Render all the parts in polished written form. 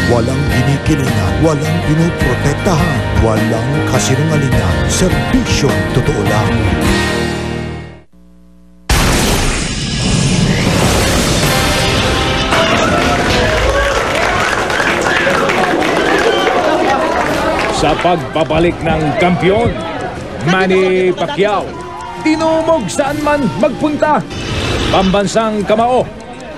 Walang kinikilingan, walang pinoprotektahan, walang kasinungalingan, serbisyong totoo lang. Sa pagbabalik ng kampiyon, Manny Pacquiao, tinumog saan man magpunta. Pambansang kamao,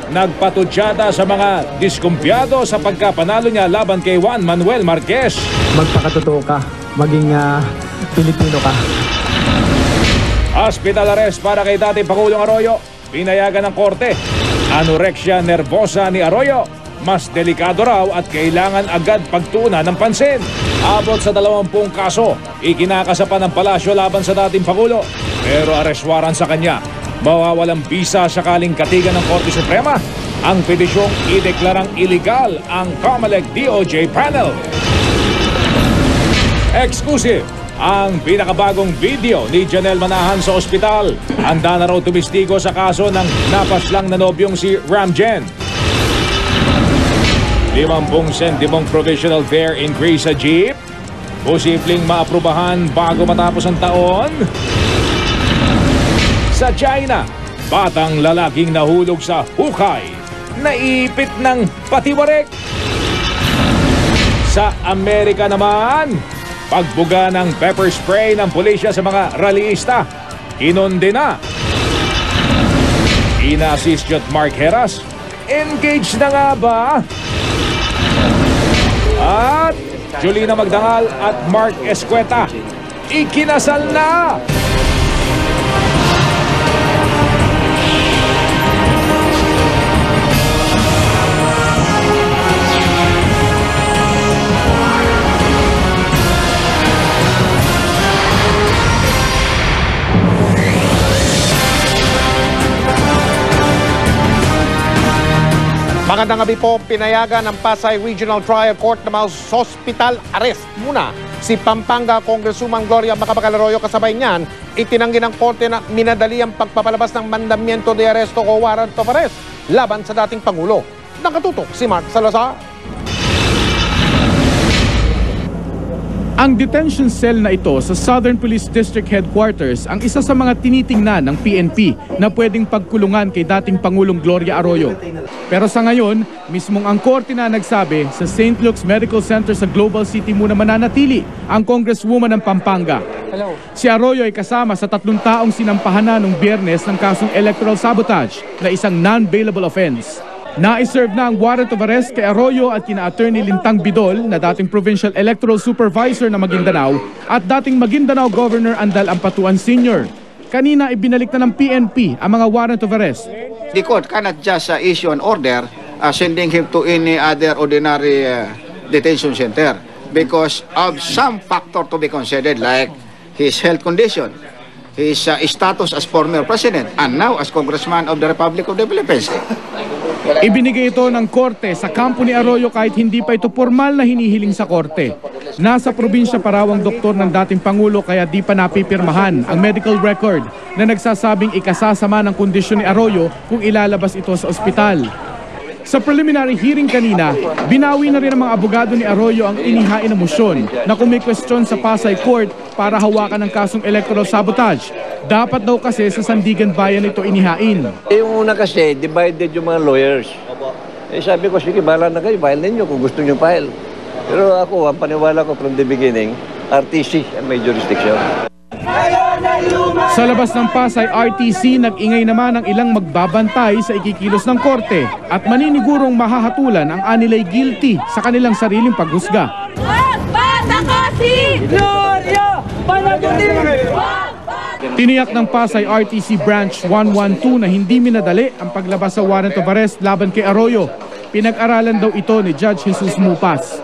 nagpatudyada sa mga diskumpiyado sa pagkapanalo niya laban kay Juan Manuel Marquez. Magpakatotoo ka, maging Pilipino ka. Hospital arrest para kay dating Pangulong Arroyo, pinayagan ng korte. Anorexia nervosa ni Arroyo, mas delikado raw at kailangan agad pagtuunan ng pansin. Abot sa 20 kaso, ikinakasapa ng palasyo laban sa dating Pangulo. Pero arrest warrant sa kanya, mawawalang bisa sakaling katigan ng Korte Suprema ang petisyong ideklarang illegal ang COMELEC DOJ panel. Exclusive ang pinakabagong video ni Janelle Manahan sa ospital. Handa na raw tumistigo sa kaso ng napaslang na nobyong si Ramjen. 50 sentimong provisional fare increase sa jeep. Posibleng maaprubahan bago matapos ang taon. Sa China, batang lalaking nahulog sa hukay, naipit ng patiwarek. Sa Amerika naman, pagbuga ng pepper spray ng pulisya sa mga rallyista, kinondena. Ina-assist Mark Heras, engaged na nga ba? At Julina Magdangal at Mark Escueta, ikinasal na! Magandang gabi po, pinayagan ng Pasay Regional Trial Court na hospital arrest muna si Pampanga Congresswoman Gloria Macapagal Arroyo. Kasabay niyan, itinanggi ng korte na minadali ang pagpapalabas ng mandamiento de aresto o warrant of arrest laban sa dating Pangulo. Nakatutok si Mark Salazar. Ang detention cell na ito sa Southern Police District Headquarters ang isa sa mga tinitingnan ng PNP na pwedeng pagkulungan kay dating Pangulong Gloria Arroyo. Pero sa ngayon, mismong ang korte na nagsabi sa St. Luke's Medical Center sa Global City muna mananatili ang Congresswoman ng Pampanga. Si Arroyo ay kasama sa 3 taong sinampahan na noong Biyernes ng kasong electoral sabotage na isang non-bailable offense. Na-serve na ang warrant of arrest kay Arroyo at kina Attorney Lintang Bidol na dating Provincial Electoral Supervisor ng Maguindanao at dating Maguindanao Governor Andal Ampatuan Sr. Kanina ibinalik na ng PNP ang mga warrant of arrest. The court cannot just issue an order sending him to any other ordinary detention center because of some factor to be considered like his health condition, his status as former president and now as Congressman of the Republic of the Philippines. Ibinigay ito ng korte sa kampo ni Arroyo kahit hindi pa ito formal na hinihiling sa korte. Nasa probinsya pa raw ang doktor ng dating Pangulo kaya di pa napipirmahan ang medical record na nagsasabing ikasasama ng kondisyon ni Arroyo kung ilalabas ito sa ospital. Sa preliminary hearing kanina, binawi na rin ng mga abogado ni Arroyo ang inihain na motion na kung may question sa Pasay Court para hawakan ng kasong electoral sabotage. Dapat daw kasi sa Sandigan Bayan ito inihain. Yung una kasi, divided yung mga lawyers. Sabi ko, sige, bahala na kayo, file ninyo kung gusto nyo file. Pero ako, ang paniwala ko from the beginning, RTC ang may jurisdiction. Sa labas ng Pasay RTC, nag-ingay naman ang ilang magbabantay sa ikikilos ng korte at maninigurong mahahatulan ang anilay guilty sa kanilang sariling paghusga. Tiniyak ng Pasay RTC Branch 112 na hindi minadali ang paglabas sa warrant of arrest laban kay Arroyo. Pinag-aralan daw ito ni Judge Jesus Mupas.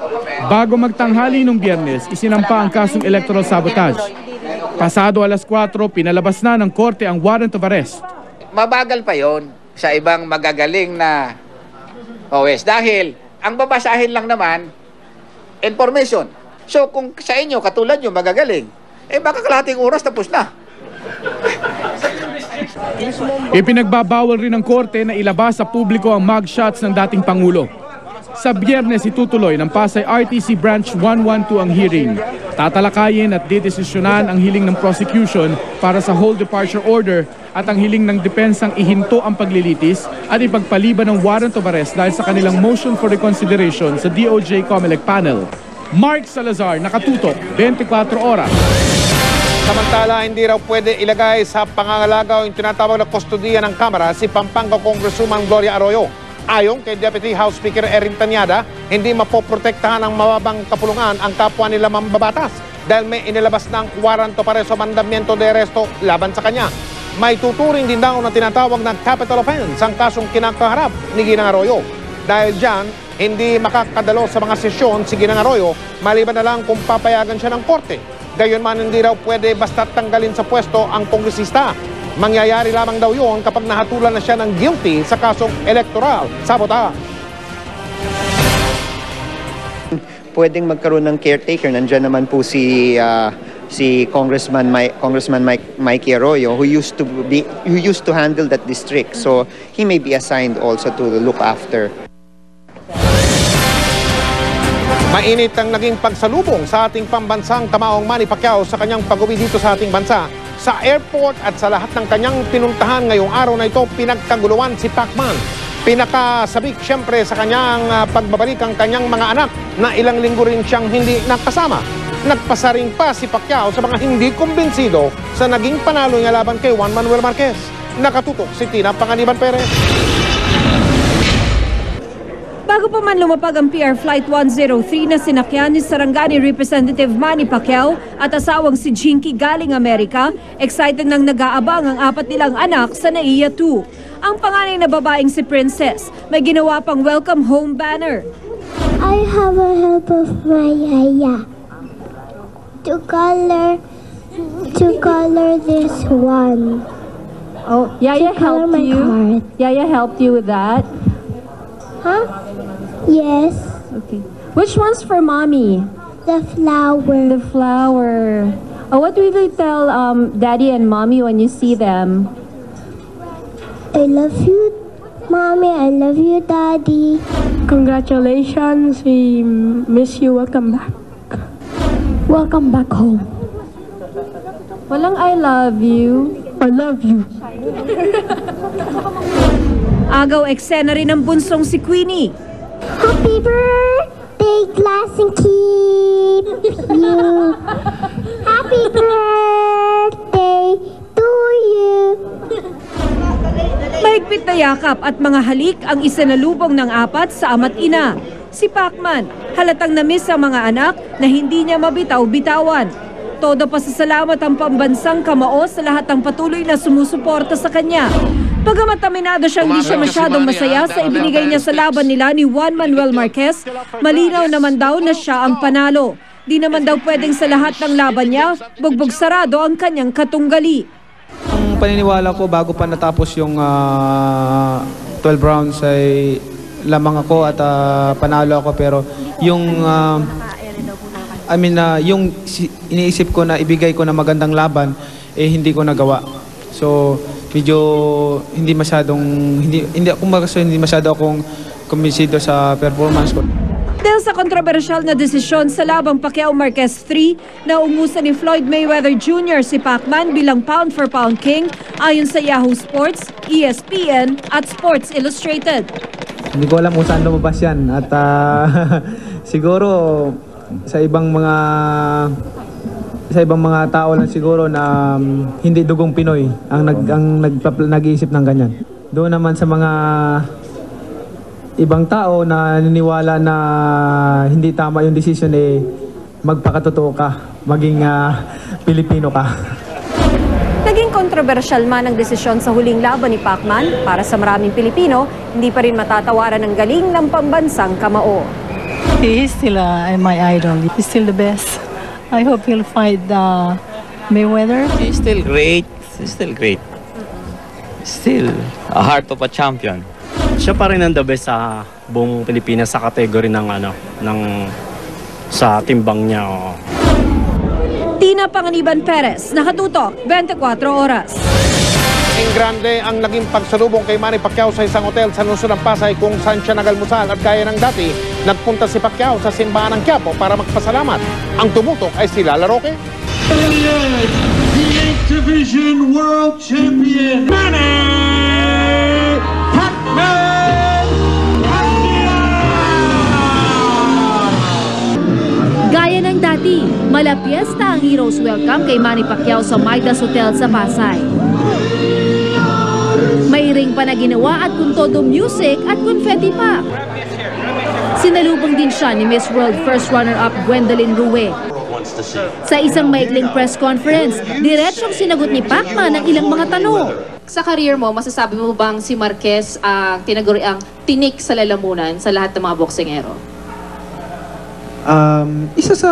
Bago magtanghali nung Biyernes, isinampa ang kasong electoral sabotage. Pasado alas 4, pinalabas na ng korte ang warrant of arrest. Mabagal pa yon sa ibang magagaling na OS dahil ang babasahin lang naman information. So kung sa inyo katulad nyo magagaling, baka kalahating oras tapos na. Ipinagbabawal rin ng korte na ilabas sa publiko ang mugshots ng dating Pangulo. Sa Biyernes itutuloy ng Pasay RTC Branch 112 ang hearing. Tatalakayin at didesisyonan ang hiling ng prosecution para sa whole departure order at ang hiling ng depensang ihinto ang paglilitis at ipagpaliban ng warrant of arrest dahil sa kanilang motion for reconsideration sa DOJ COMELEC panel. Mark Salazar, nakatutok, 24 oras. Samantala, hindi raw pwede ilagay sa pangangalaga o yung tinatawag na kustodiya ng Kamara si Pampanga Congresswoman Gloria Arroyo. Ayon kay Deputy House Speaker Erin Tanyada, hindi mapoprotektahan ng mababang kapulungan ang kapwa nila mambabatas dahil may inilabas ng warrant of arrest o mandamiento de arresto laban sa kanya. May tuturing din daw na tinatawag na capital offense ang kasong kinakaharap ni Ginang Arroyo. Dahil dyan, hindi makakadalo sa mga sesyon si Ginang Arroyo maliban na lang kung papayagan siya ng korte. Gayunman hindi raw pwede basta tanggalin sa pwesto ang kongresista. Mangyayari lamang daw yun kapag nahatulan na siya ng guilty sa kasong electoral sabotage. Pwedeng magkaroon ng caretaker. Nandiyan naman po si Congressman Mikey Arroyo who used to handle that district. So he may be assigned also to look after. Mainit ang naging pagsalubong sa ating pambansang kamaong Manny Pacquiao sa kanyang pag-uwi dito sa ating bansa. Sa airport at sa lahat ng kanyang pinuntahan ngayong araw na ito, pinagkaguluhan si Pacman. Pinakasabik siyempre sa kanyang pagbabalik ang kanyang mga anak na ilang linggo rin siyang hindi nakasama. Nagpasaring pa si Pacquiao sa mga hindi kumbinsido sa naging panalo niya laban kay Juan Manuel Marquez. Nakatutok si Tina Panganiban Perez. Bago pa man lumapag ang PR Flight 103 na sinakyan ni Sarangani Representative Manny Pacquiao at asawang si Jinky galing Amerika, excited nang nag-aabang ang apat nilang anak sa NAIA 2. Ang panganay na babaeng si Princess, may ginawa pang welcome home banner. I have a help of my yaya to color this one. Oh, Yaya helped you? Card. Yaya helped you with that? Huh? Yes. Okay. Which one's for mommy? The flower. The flower. Oh, what will you tell daddy and mommy when you see them? I love you, mommy. I love you, daddy. Congratulations. We miss you. Welcome back. Welcome back home. Walang I love you. I love you. Agaw eksena rin ng bunsong si Queenie. Happy birthday, class, and keep you. Happy birthday to you. Mahigpit na yakap at mga halik ang isinalubong ng apat sa ama't ina. Si Pacman, halatang na-miss ang mga anak na hindi niya mabitaw-bitawan. Todo pasasalamat ang pambansang kamao sa lahat ng patuloy na sumusuporta sa kanya. Bagamat aminado siyang hindi siya masyadong masaya sa ibinigay niya sa laban nila ni Juan Manuel Marquez, malinaw naman daw na siya ang panalo. Di naman daw pwedeng sa lahat ng laban niya, bugbog sarado ang kanyang katunggali. Ang paniniwala ko bago pa natapos yung 12 rounds ay lamang ako at panalo ako, pero yung yung iniisip ko na ibigay ko na magandang laban hindi ko nagawa. So medyo hindi masyado akong kumbinsido sa performance ko. Dahil sa kontrobersyal na desisyon sa labang Pacquiao Marquez 3 na umusan ni Floyd Mayweather Jr. si Pacman bilang pound for pound king ayon sa Yahoo Sports, ESPN at Sports Illustrated. Hindi ko alam kung saan lumabas yan at siguro sa ibang mga tao lang siguro na hindi dugong Pinoy ang nag-iisip ng ganyan. Doon naman sa mga ibang tao na naniniwala na hindi tama yung decision, magpakatotoo ka, maging Pilipino ka. Naging kontrobersyal man ang desisyon sa huling laban ni Pacman, para sa maraming Pilipino, hindi pa rin matatawaran ang galing ng pambansang kamao. He is still my idol. He's still the best. I hope he'll fight Mayweather. He's still great. He's still great. Still a heart of a champion. Siya pa rin ang the best sa buong Pilipinas sa category sa timbang niya. Tina Panganiban Perez, nakatutok, 24 oras. Laking grande ang naging pagsalubong kay Manny Pacquiao sa isang hotel sa lungsod ng Pasay kung saan siya nagalmusal at gaya ng dati, nagpunta si Pacquiao sa simbahan ng Quiapo para magpasalamat. Ang tumutok ay si Lala Roque. The 8th Division World Champion, Manny Pacquiao! Gaya ng dati, malapiesta ang Heroes Welcome kay Manny Pacquiao sa Midas Hotel sa Pasay. May ring pa na ginawa at kuntodo music at confetti pa. Sinalubong din siya ni Miss World First Runner-Up Gwendolyn Rue. Sa isang maikling press conference, diretsyong sinagot ni Pacman ang ilang mga tanong. Sa career mo, masasabi mo bang si Marquez ang tinaguriang tinik sa lalamunan sa lahat ng mga boksingero? Isa sa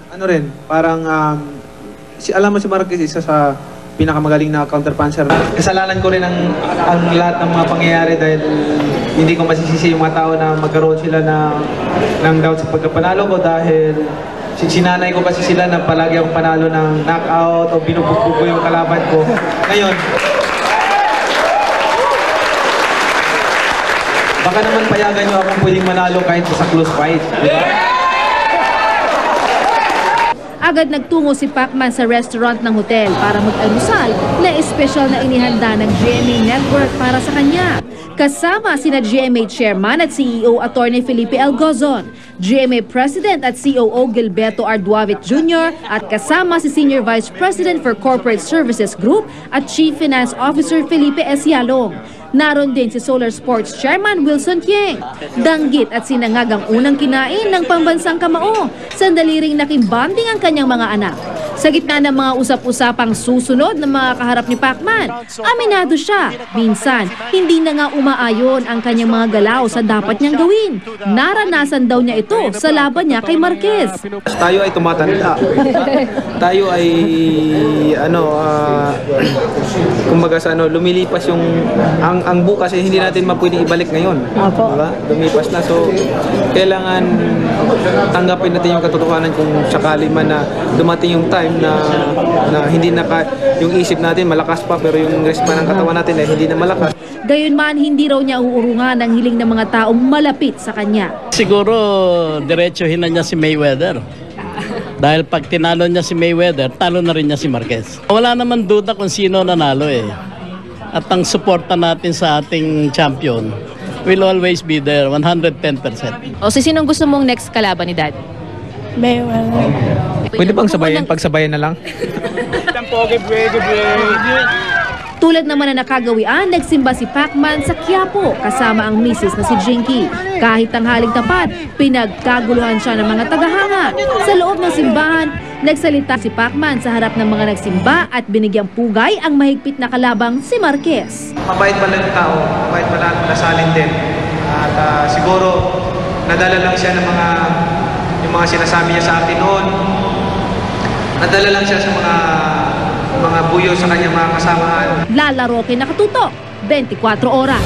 ano rin, parang alam mo si Marquez, isa sa pinakamagaling na counterpuncher. Kasalanan ko rin ang lahat ng mga pangyayari dahil hindi ko masisisi yung mga tao na magkaroon sila ng doubt sa pagkapanalo ko dahil sinanay ko kasi sila na palagi akong panalo ng knockout o binubugbog ko yung kalaban ko. Ngayon, baka naman payagan nyo akong pwedeng manalo kahit sa close fight. Diba? Agad nagtungo si Pacman sa restaurant ng hotel para mag-almusal na espesyal na inihanda ng GMA Network para sa kanya. Kasama sina GMA Chairman at CEO Atty. Felipe L. Gozon, GMA President at COO Gilberto Arduavit Jr. at kasama si Senior Vice President for Corporate Services Group at Chief Finance Officer Felipe S. Yalong. Naroon din si Solar Sports Chairman Wilson Tieng. Danggit at sinangag ang unang kinain ng pambansang kamao. Sandali ring nakimbanding ang kanyang mga anak. Sa gitna ng mga usap-usapang susunod na mga kaharap ni Pacman, aminado siya. Minsan, hindi na nga umaayon ang kanyang mga galaw sa dapat niyang gawin. Naranasan daw niya ito sa laban niya kay Marquez. Tayo ay tumatanda. Tayo ay kumbaga sa lumilipas yung ang bukas ay hindi natin mapwedeng ibalik ngayon. Diba? Lumipas na, so kailangan tanggapin natin yung katotohanan kung sakali man na dumating yung time na hindi yung isip natin malakas pa pero yung response ng katawan natin ay hindi na malakas. Gayunman, hindi raw niya uurungan ang hiling ng mga taong malapit sa kanya. Siguro diretsuhin na niya si Mayweather. Dahil pag tinalo niya si Mayweather, talo na rin niya si Marquez. Wala naman duda kung sino nanalo eh. At ang suporta natin sa ating champion will always be there, 110%. O sinong gusto mong next kalaban ni Dad? Mayweather. Pwede bang pagsabayan na lang? Tulad naman na nakagawian, nagsimba si Pacman sa Quiapo kasama ang misis na si Jinky. Kahit tanghaling tapat, pinagkaguluhan siya ng mga tagahanga. Sa loob ng simbahan, nagsalita si Pacman sa harap ng mga nagsimba at binigyang pugay ang mahigpit na kalabang si Marquez. Mabait pala ng tao, mabait pala at nasalin din. At siguro, nadala lang siya ng yung mga sinasabi niya sa akin noon. Nadala lang siya sa mga buyo sa kanyang mga kasamaan. Lala Roque, nakatutok, 24 oras.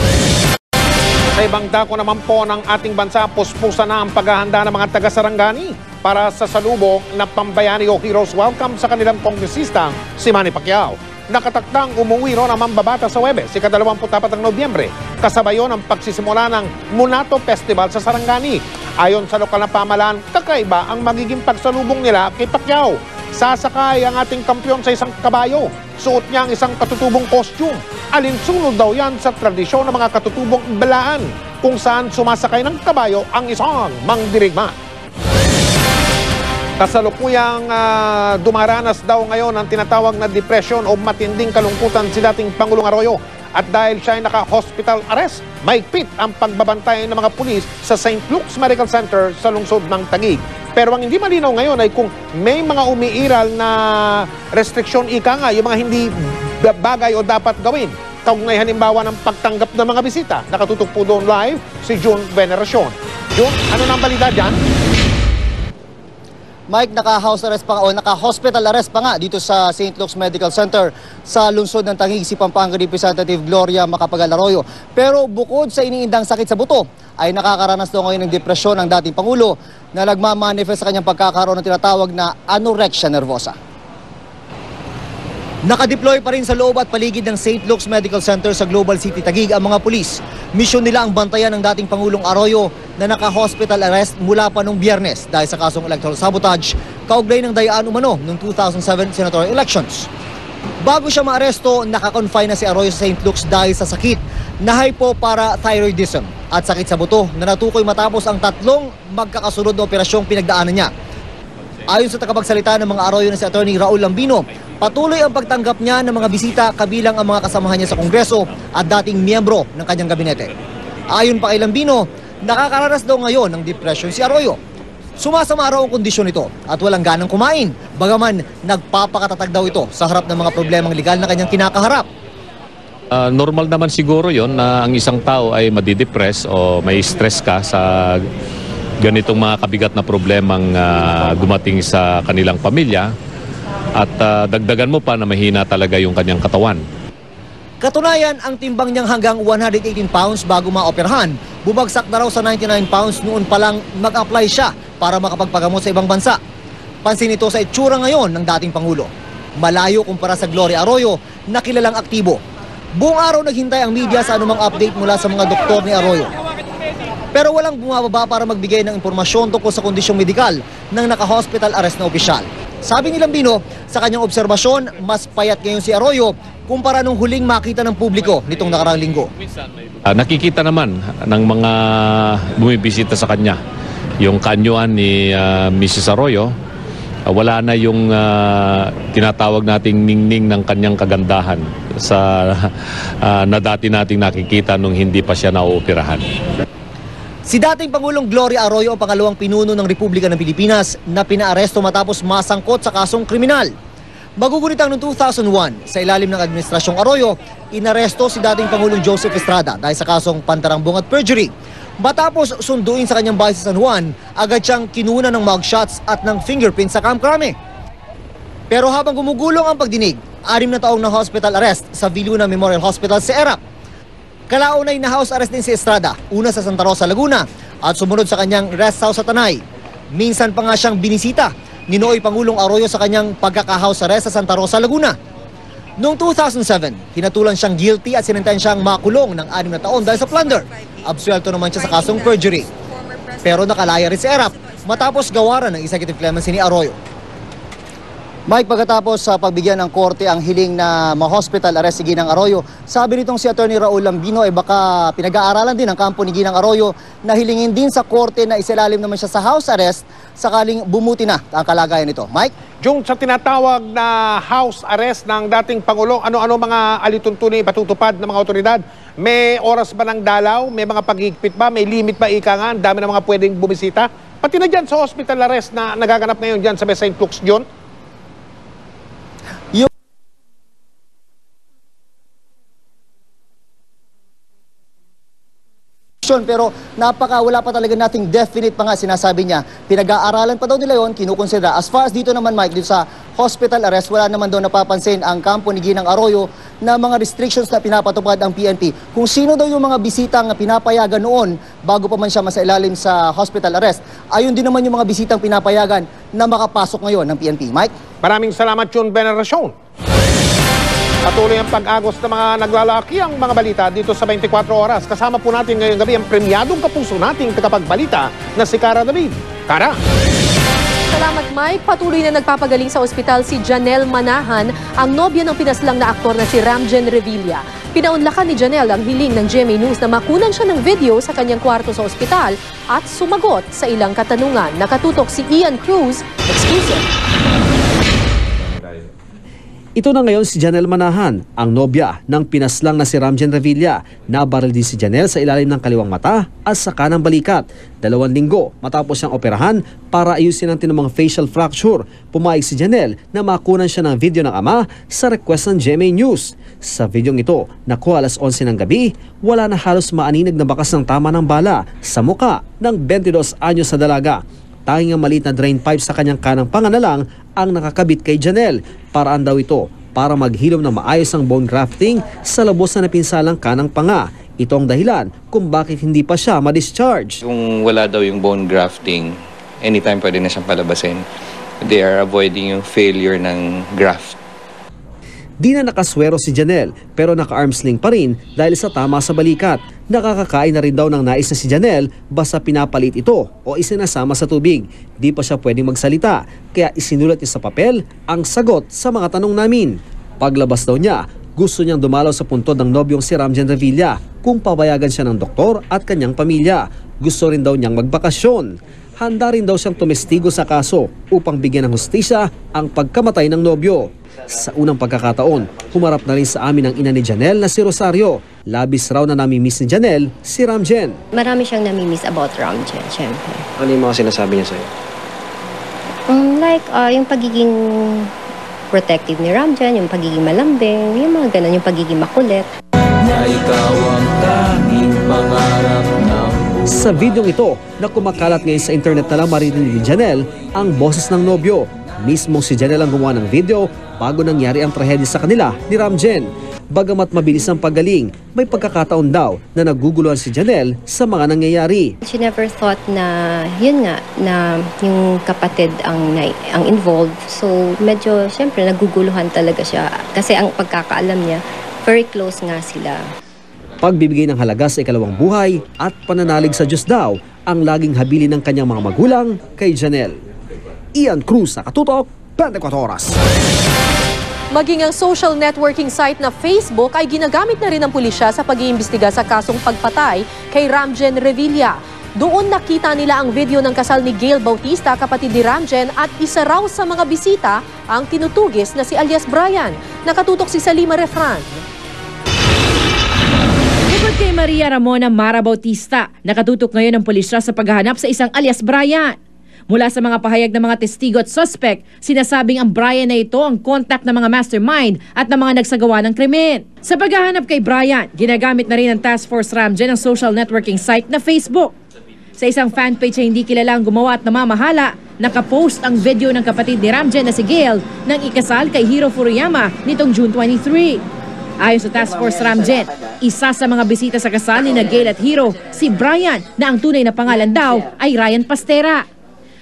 Sa ibang dako naman po ng ating bansa, puspusa na ang paghahanda ng mga taga-Sarangani para sa salubong na pambayani o Heroes Welcome sa kanilang kongresista, si Manny Pacquiao. Nakatakdang umuwi ron ang mambabata sa Huwebes, ika-24 ng Nobyembre. Kasabay yon ang pagsisimula ng Munato Festival sa Sarangani. Ayon sa lokal na pamahalaan, kakaiba ang magiging pagsalubong nila kay Pacquiao. Sasakay ang ating kampiyon sa isang kabayo. Suot niya ang isang katutubong costume. Alinsunod daw yan sa tradisyon ng mga katutubong balaan kung saan sumasakay ng kabayo ang isang mangdirigma. Kasalukuyang dumaranas daw ngayon ang tinatawag na depression o matinding kalungkutan si dating Pangulong Arroyo. At dahil siya ay naka-hospital arrest, mahigpit ang pagbabantay ng mga pulis sa St. Luke's Medical Center sa lungsod ng Taguig. Pero ang hindi malinaw ngayon ay kung may mga umiiral na restriksyon ika nga, yung mga hindi bagay o dapat gawin. Kaugnay halimbawa ng pagtanggap ng mga bisita. Nakatutok po doon live si June Veneracion. June, ano nang balita dyan? Mike, naka-house arrest pa nga o naka-hospital arrest pa nga dito sa St. Luke's Medical Center sa lungsod ng Taguig si Pampanga Representative Gloria Macapagal Arroyo. Pero bukod sa iniindang sakit sa buto, ay nakakaranas daw ngayon ng depresyon ang dating Pangulo na nagmamanifest sa kanyang pagkakaroon ng tinatawag na anorexia nervosa. Nakadeploy pa rin sa loob at paligid ng St. Luke's Medical Center sa Global City Taguig ang mga pulis. Misyon nila ang bantayan ng dating Pangulong Arroyo na naka-hospital arrest mula pa nung Biyernes dahil sa kasong electoral sabotage kaugnay ng dayaan umano noong 2007 senatorial elections. Bago siya maaresto, nakakonfine na si Arroyo sa St. Luke's dahil sa sakit na hypoparathyroidism at sakit sa buto na natukoy matapos ang 3 magkakasunod na operasyong pinagdaanan niya. Ayon sa tagapagsalita ng mga Arroyo na si Attorney Raul Lambino, patuloy ang pagtanggap niya ng mga bisita kabilang ang mga kasamahan niya sa Kongreso at dating miyembro ng kanyang gabinete. Ayon pa kay Lambino, nakakaranas daw ngayon ng depression si Arroyo. Sumasama raw ang kondisyon nito at walang ganang kumain, bagaman nagpapakatatag daw ito sa harap ng mga problemang legal na kanyang kinakaharap. Normal naman siguro yon na ang isang tao ay madidepress o may stress ka sa ganitong mga kabigat na problemang dumating sa kanilang pamilya at dagdagan mo pa na mahina talaga yung kanyang katawan. Katunayan, ang timbang niyang hanggang 118 pounds bago maoperahan, bumagsak na raw sa 99 pounds noon pa lang mag-apply siya para makapagpagamot sa ibang bansa. Pansin ito sa itsura ngayon ng dating Pangulo. Malayo kumpara sa Gloria Arroyo na kilalang aktibo. Buong araw naghintay ang media sa anumang update mula sa mga doktor ni Arroyo. Pero walang bumababa para magbigay ng impormasyon tungkol sa kondisyong medikal ng naka-hospital arrest na opisyal. Sabi ni Lambino, sa kanyang obserbasyon, mas payat ngayon si Arroyo kumpara nung huling makita ng publiko nitong nakaraang linggo. Nakikita naman ng mga bumibisita sa kanya yung kanyuan ni Mrs. Arroyo. Wala na yung tinatawag nating ningning ng kanyang kagandahan na dati nating nakikita nung hindi pa siya nauoperahan. Si dating Pangulong Gloria Arroyo ang pangalawang pinuno ng Republika ng Pilipinas na pinaaresto matapos masangkot sa kasong kriminal. Magugunitang noong 2001, sa ilalim ng Administrasyong Arroyo, inaresto si dating Pangulong Joseph Estrada dahil sa kasong pantarambong at perjury. Matapos sunduin sa kanyang bahay sa San Juan, agad siyang kinuna ng mugshots at ng fingerprints sa Camp Crame. Pero habang gumugulong ang pagdinig, 6 na taong na hospital arrest sa Viluna Memorial Hospital sa Erap. Kalaunay na house arrest din si Estrada, una sa Santa Rosa, Laguna at sumunod sa kanyang rest house sa Tanay. Minsan pa nga siyang binisita ni Noy Pangulong Arroyo sa kanyang pagkaka-house arrest sa Santa Rosa, Laguna. Noong 2007, hinatulan siyang guilty at sinentensyang makulong ng 6 na taon dahil sa plunder. Absuelto naman siya sa kasong perjury. Pero nakalaya rin si Erap matapos gawaran ng executive clemency ni Arroyo. Mike, pagkatapos sa pagbigyan ng korte ang hiling na ma-hospital arrest si Ginang Arroyo, sabi nitong si Attorney Raul Lambino ay baka pinag-aaralan din ang kampo ni Ginang Arroyo na hilingin din sa korte na isilalim naman siya sa house arrest sakaling bumuti na ang kalagayan nito. Mike? Jung, sa tinatawag na house arrest ng dating Pangulo, ano-ano mga alituntunin ipatutupad ng mga otoridad? May oras ba ng dalaw? May mga paghigpit ba? May limit ba ika nga? Ang dami ng mga pwedeng bumisita? Pati na dyan sa hospital arrest na nagaganap ngayon dyan sa St. Luke's, John? Pero wala pa talaga nating definite pa nga sinasabi niya. Pinag-aaralan pa daw nila yon, kinukonsidera. As far as dito naman, Mike, dito sa hospital arrest, wala naman daw napapansin ang kampo ni Ginang Arroyo na mga restrictions na pinapatupad ang PNP. Kung sino daw yung mga bisitang pinapayagan noon bago pa man siya masailalim sa hospital arrest, ayun din naman yung mga bisitang pinapayagan na makapasok ngayon ng PNP. Mike? Maraming salamat, Jun Veneracion. Patuloy ang pag-agos ng mga naglalaki ang mga balita dito sa 24 oras. Kasama po natin ngayong gabi ang premyadong kapuso nating tagapagbalita na si Cara David. Cara! Salamat, Mike. Patuloy na nagpapagaling sa ospital si Janelle Manahan, ang nobya ng pinaslang na aktor na si Ramjen Revilla. Pinaunlakan ni Janelle ang hiling ng GMA News na makunan siya ng video sa kanyang kwarto sa ospital at sumagot sa ilang katanungan. Nakatutok si Ian Cruz, exclusive. Ito na ngayon si Janelle Manahan, ang nobya ng pinaslang na si Ramjen Revilla. Nabaril din si Janelle sa ilalim ng kaliwang mata at sa kanang balikat. 2 linggo matapos siyang operahan para ayusin ang tinamang facial fracture. Pumayag si Janelle na makunan siya ng video ng ama sa request ng GMA News. Sa videong ito, nakuha alas 11 ng gabi, wala na halos maaninag na bakas ng tama ng bala sa muka ng 22 anyos na dalaga. Tanging ang maliit na drain pipe sa kanyang kanang panga na lang ang nakakabit kay Janelle. Paraan daw ito para maghilom na maayos ang bone grafting sa labos na napinsalang kanang panga. Ito ang dahilan kung bakit hindi pa siya ma-discharge. Kung wala daw yung bone grafting, anytime pwede na siyang palabasin. They are avoiding yung failure ng graft. Di na nakaswero si Janelle pero naka-arm sling pa rin dahil sa tama sa balikat. Nakakakain na rin daw ng nais na si Janelle basta pinapalit ito o isinasama sa tubig. Di pa siya pwedeng magsalita kaya isinulat niya sa papel ang sagot sa mga tanong namin. Paglabas daw niya, gusto niyang dumalaw sa puntod ng nobyong si Ramjen Revilla kung papayagan siya ng doktor at kanyang pamilya. Gusto rin daw niyang magbakasyon. Handa rin daw siyang tumestigo sa kaso upang bigyan ng hustisya ang pagkamatay ng nobyo. Sa unang pagkakataon, humarap na rin sa amin ang ina ni Janelle na si Rosario. Labis raw na nami-miss ni Janelle si Ramjen. Marami siyang nami-miss about Ramjen, syempre. Ano yung mga sinasabi niya sa'yo? Yung pagiging protective ni Ramjen, yung pagiging malambing, yung mga ganun, yung pagiging makulit. Na ikaw ang tanging pangarap ng... Sa videong ito na kumakalat ngayon sa internet na lang maririnig ni Janelle ang boses ng nobyo. Mismo si Janelle ang gumawa ng video bago nangyari ang trahedya sa kanila ni Ramjen. Bagamat mabilis ang paggaling, may pagkakataon daw na naguguluhan si Janelle sa mga nangyayari. She never thought na, yun nga, na yung kapatid ang involved. So medyo, syempre, naguguluhan talaga siya. Kasi ang pagkakaalam niya, very close nga sila. Pagbibigay ng halaga sa ikalawang buhay at pananalig sa Diyos daw ang laging habilin ng kanyang mga magulang kay Janelle. Ian Cruz, Nakatutok, 24 Oras. Maging ang social networking site na Facebook ay ginagamit na rin ng pulisya sa pag-iimbestiga sa kasong pagpatay kay Ramjen Revilla. Doon nakita nila ang video ng kasal ni Gail Bautista, kapatid ni Ramjen, at isa raw sa mga bisita ang tinutugis na si alias Brian. Nakatutok si Salima Refran. Bukod kay Maria Ramona Mara Bautista, nakatutok ngayon ang pulisya sa paghahanap sa isang alias Brian. Mula sa mga pahayag ng mga testigo at suspect, sinasabing ang Brian na ito ang contact ng mga mastermind at ng mga nagsagawa ng krimen. Sa paghahanap kay Brian, ginagamit na rin ng Task Force Ramjen ang social networking site na Facebook. Sa isang fanpage na hindi kilala ang gumawa at namamahala, nakapost ang video ng kapatid ni Ramjen na si Gail nang ikasal kay Hiro Furuyama nitong June 23. Ayon sa Task Force Ramjen, isa sa mga bisita sa kasal ni Gail at Hiro, si Brian, na ang tunay na pangalan daw ay Ryan Pastera.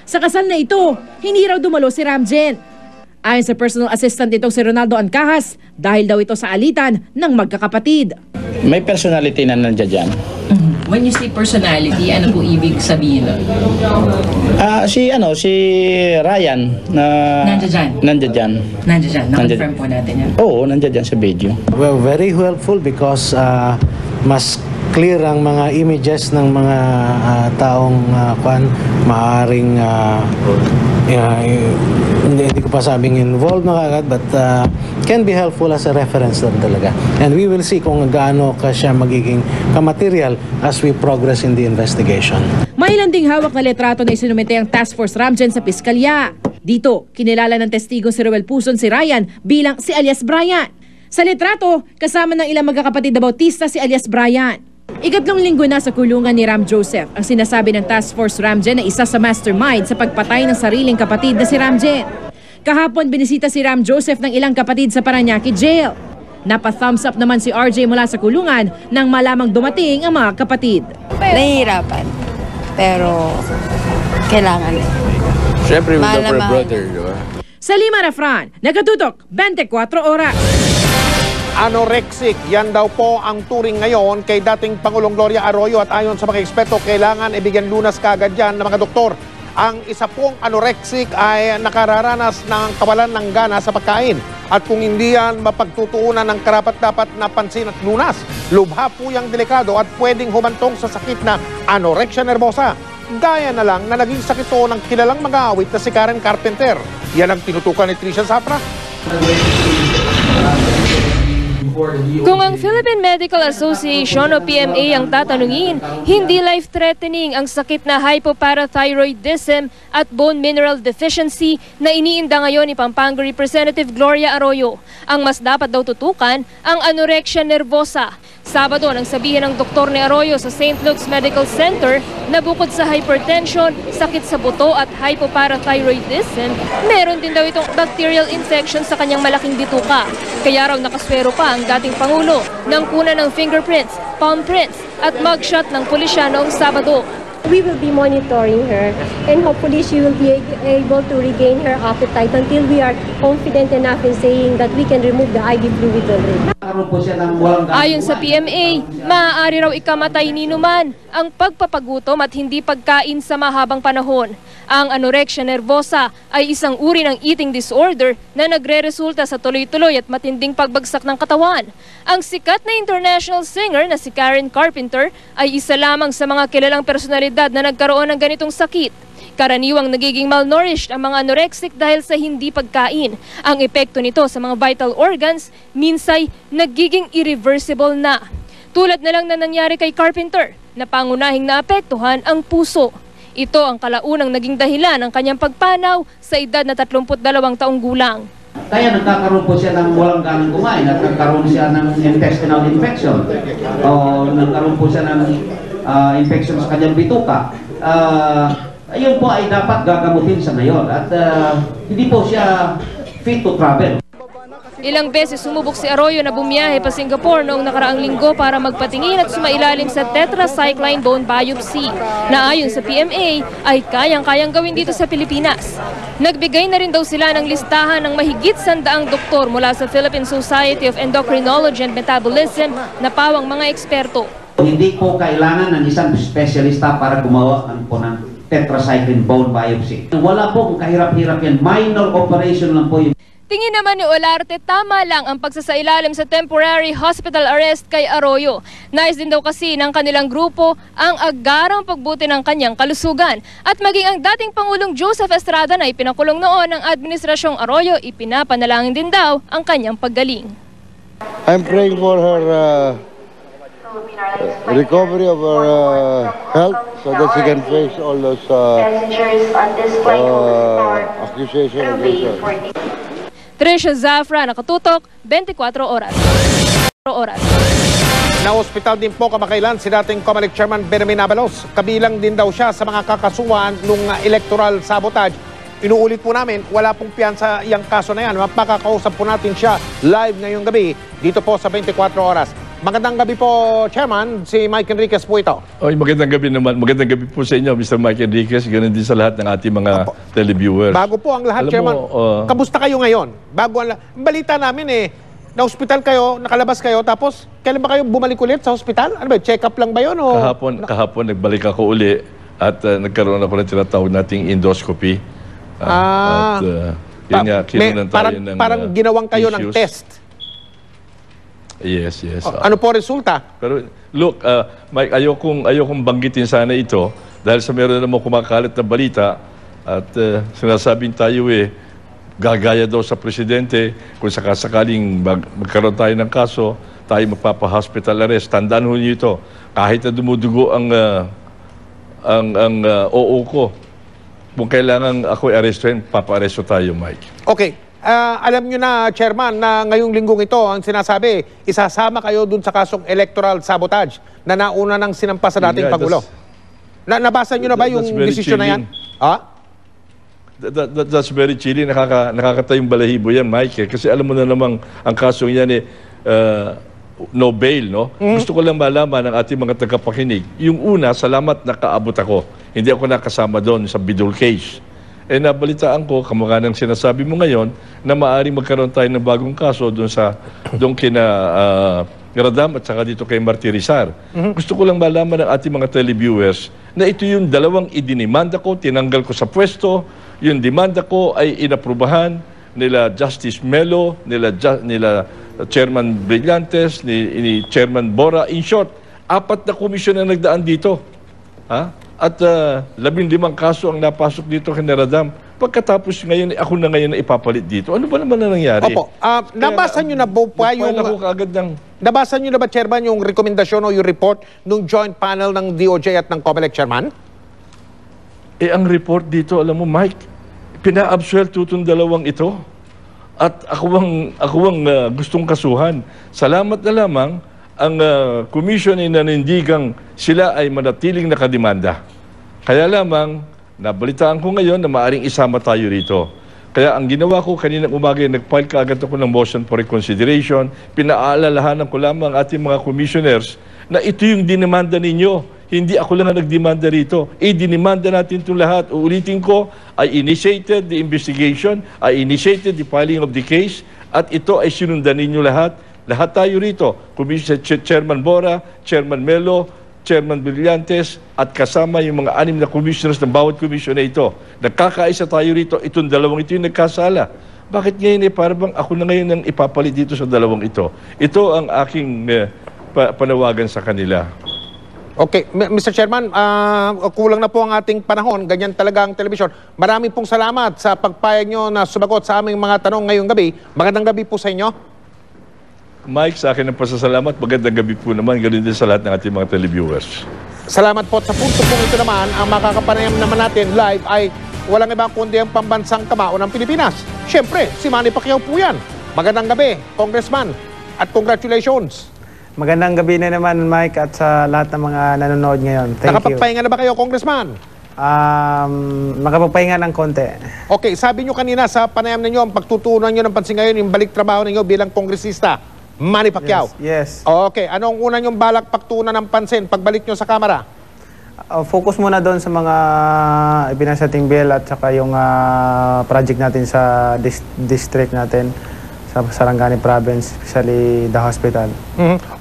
Sa kasal na ito, hindi raw dumalo si Ramjen. Ayon sa personal assistant itong si Ronaldo Ancahas, dahil daw ito sa alitan ng magkakapatid. May personality na nandiyan dyan. When you say personality, ano po ibig sabihin nun? Si Ryan na nandiyan dyan. Na-confirm po natin yan. Oo, nandiyan dyan sa video. Well, very helpful because mas clear ang mga images ng mga taong maaring hindi ko pa sabing involved na kagad, but can be helpful as a reference lang talaga. And we will see kung gaano ka siya magiging kamaterial as we progress in the investigation. May ilan ding hawak na letrato na isinumite ang Task Force Ramjen sa piskalya. Dito, kinilala ng testigo si Roel Puson si Ryan bilang si alias Brian. Sa letrato, kasama ng ilang magkakapatid na Bautista si alias Brian. Ikatlong linggo na sa kulungan ni Ram Joseph ang sinasabi ng Task Force Ramjen na isa sa mastermind sa pagpatay ng sariling kapatid na si Ramjen. Kahapon binisita si Ram Joseph ng ilang kapatid sa Parañaque Jail. Napa-thumbs up naman si RJ mula sa kulungan nang malamang dumating ang mga kapatid. Nahihirapan, pero kailangan eh. Siyempre, with the brother, di ba? Salima Refran, Nakatutok, 24 Oras. Anorexic, yan daw po ang turing ngayon kay dating Pangulong Gloria Arroyo at ayon sa mga eksperto, kailangan ibigyan lunas kagad yan ng mga doktor. Ang isa pong anorexic ay nakararanas ng kawalan ng gana sa pagkain. At kung hindi yan mapagtutuunan ng karapat-dapat na pansin at lunas, lubha po yung delikado at pwedeng humantong sa sakit na anorexia nervosa. Gaya na lang na naging sakit to ng kilalang mag-aawit na si Karen Carpenter. Yan ang tinutukan ni Tricia Zafra. Kung ang Philippine Medical Association o PMA ang tatanungin, hindi life-threatening ang sakit na hypoparathyroidism at bone mineral deficiency na iniinda ngayon ni Pampanga Representative Gloria Arroyo. Ang mas dapat daw tutukan ang anorexia nervosa. Sabado nang sabihin ng doktor ni Arroyo sa St. Luke's Medical Center na bukod sa hypertension, sakit sa buto at hypoparathyroidism, meron din daw itong bacterial infection sa kanyang malaking bituka. Kaya raw nakaswero pa ang dating Pangulo ng kuna ng fingerprints, palm prints at mugshot ng pulisya noong Sabado. We will be monitoring her and hopefully she will be able to regain her appetite until we are confident enough in saying that we can remove the IV fluid already. Ayon sa PMA, maaari raw ikamatay ni Numan ang pagpapagutom at hindi pagkain sa mahabang panahon. Ang anorexia nervosa ay isang uri ng eating disorder na nagre-resulta sa tuloy-tuloy at matinding pagbagsak ng katawan. Ang sikat na international singer na si Karen Carpenter ay isa lamang sa mga kilalang personalidad na nagkaroon ng ganitong sakit. Karaniwang nagiging malnourished ang mga anorexic dahil sa hindi pagkain. Ang epekto nito sa mga vital organs minsay nagiging irreversible na. Tulad na lang na nangyari kay Carpenter na pangunahing naapektuhan ang puso. Ito ang kalaunang naging dahilan ng kanyang pagpanaw sa edad na 32 taong gulang. Kaya nagkakaroon po siya ng walang ganang kumain, nagkakaroon siya ng intestinal infection, o nagkaroon po siya ng infection sa kanyang bituka. Ayun po ay dapat gagamutin sa ngayon at hindi po siya fit to travel. Ilang beses sumubok si Arroyo na bumiyahe pa Singapore noong nakaraang linggo para magpatingin at sumailalim sa tetracycline bone biopsy na ayon sa PMA ay kayang-kayang gawin dito sa Pilipinas. Nagbigay na rin daw sila ng listahan ng mahigit 100 doktor mula sa Philippine Society of Endocrinology and Metabolism na pawang mga eksperto. Hindi po kailangan ng isang espesyalista para gumawa ng tetracycline bone biopsy. Wala po kung kahirap-hirap yan. Minor operation lang po yun. Tingin naman ni Olarte, tama lang ang pagsasailalim sa temporary hospital arrest kay Arroyo. Nais din daw kasi ng kanilang grupo ang agarang pagbuti ng kanyang kalusugan. At maging ang dating Pangulong Joseph Estrada na ipinakulong noon ng Administrasyong Arroyo, ipinapanalangin din daw ang kanyang paggaling. I'm praying for her recovery of her health so that she can face all those accusations against her. Tricia Zafra, Nakatutok, 24 Oras. Na-hospital din po kamakailan si dating COMELEC Chairman Benjamin Abalos. Kabilang din daw siya sa mga kakasuhan ng electoral sabotage. Inuulit po namin, wala pong piyansa yung kaso na yan. Mapakakausap po natin siya live ngayong gabi dito po sa 24 Oras. Magandang gabi po, Chairman. Si Mike Enriquez po ito. Oy, magandang gabi naman. Magandang gabi po sa inyo, Mr. Mike Enriquez. Ganun din sa lahat ng ating mga televiewers. Bago po ang lahat, Alam Chairman, mo, kamusta kayo ngayon? Bago ang balita namin na-hospital kayo, nakalabas kayo, tapos kailan ba kayo bumalik ulit sa hospital? Ano ba, check-up lang ba yun? O? Kahapon nagbalik ako uli at nagkaroon ako ng tinatawag nating endoscopy. Yun nga, kinunan tayo ng parang ginawang kayo ng test. Yes. Ano po resulta? Pero look, Mike, ayokong banggitin sana ito dahil sa meron namang kumakalat na balita at sinasabing tayo gagaya daw sa presidente kung sakasakaling magkaroon tayo ng kaso, tayo magpapa-hospital arrest. Tandaan ho niyo ito, kahit na dumudugo ang oo ko, kung kailangan ako i-arrestuhin, papa-arresto tayo, Mike. Okay. Alam nyo na, Chairman, na ngayong linggong ito, ang sinasabi, isasama kayo dun sa kasong electoral sabotage na nauna ng sinampa sa dating Pangulo. Nabasa nyo na ba yung desisyon na yan? That's very chilly. Nakakatayong balahibo yan, Mike. Kasi alam mo na namang ang kasong yan no bail, no? Gusto ko lang malaman ng ating mga tagapakinig. Yung una, salamat nakaabot ako. Hindi ako nakasama doon sa Bidul case. Nabalitaan ko, kamukha ng sinasabi mo ngayon, na maaaring magkaroon tayo ng bagong kaso doon kina Radam at saka dito kay Marty Rizal. Gusto ko lang malaman ng ating mga televiewers na ito yung dalawang idinimanda ko, tinanggal ko sa pwesto, yung demanda ko ay inaprubahan nila Justice Melo, nila Chairman Brillantes, ni Chairman Bora. In short, 4 na komisyon na nagdaan dito. At 15 kaso ang napasok dito kay Radam. Pagkatapos ngayon, ako na ngayon na ipapalit dito. Ano ba naman na nangyari? Opo. Nabasa nyo na ba nabasa nyo na ba, Chairman, yung rekomendasyon o yung report ng joint panel ng DOJ at ng COMELEC, Chairman? Ang report dito, alam mo, Mike, pina-absuelto itong dalawang ito. At ako ang gustong kasuhan. Salamat na lamang ang komisyon ay nanindigang sila ay manatiling nakademanda. Kaya lamang, nabalitaan ko ngayon na maaring isama tayo rito. Kaya ang ginawa ko kaninang umaga, nag-file kaagad ako ng motion for reconsideration. Pinaalalahanan ko lamang ating mga commissioners na ito yung dinemanda ninyo. Hindi ako lang ang nagdemanda rito. Dinimanda natin itong lahat. Uulitin ko, I initiated the investigation, I initiated the filing of the case, at ito ay sinundan ninyo lahat. Lahat tayo rito. Chairman Bora, Chairman Melo, Chairman Brillantes, at kasama yung mga 6 na commissioners ng bawat commission na ito. Nagkakaisa tayo rito. Itong dalawang ito yung nagkasala. Bakit ngayon parang ako na ngayon ang ipapalit dito sa dalawang ito? Ito ang aking panawagan sa kanila. Okay, Mr. Chairman, kulang na po ang ating panahon. Ganyan talaga ang telebisyon. Maraming pong salamat sa pagpayag nyo na sumagot sa aming mga tanong ngayong gabi. Magandang gabi po sa inyo. Mike, sa akin ang pasasalamat. Magandang gabi po naman. Ganun din sa lahat ng ating mga televiewers. Salamat po. Sa punto pong ito naman, ang makakapanayam naman natin live ay walang iba kundi ang pambansang kamao ng Pilipinas. Siyempre, si Manny Pacquiao po yan. Magandang gabi, Congressman. At congratulations. Magandang gabi na naman, Mike, at sa lahat ng mga nanonood ngayon. Thank you. Nakapagpahinga na ba kayo, Congressman? Makapagpahinga ng konti. Okay, sabi nyo kanina sa panayam ninyo, ang pagtutunan nyo ng pansin ngayon, yung balik trabaho ninyo bilang kongresista, Manny Pacquiao. Yes. Okay, anong una nyong balak pagtunan ng pansin pagbalik nyo sa Kamara? Focus muna doon sa mga ibinasating bill at saka yung project natin sa district natin. Sa Sarangani Province, especially the hospital.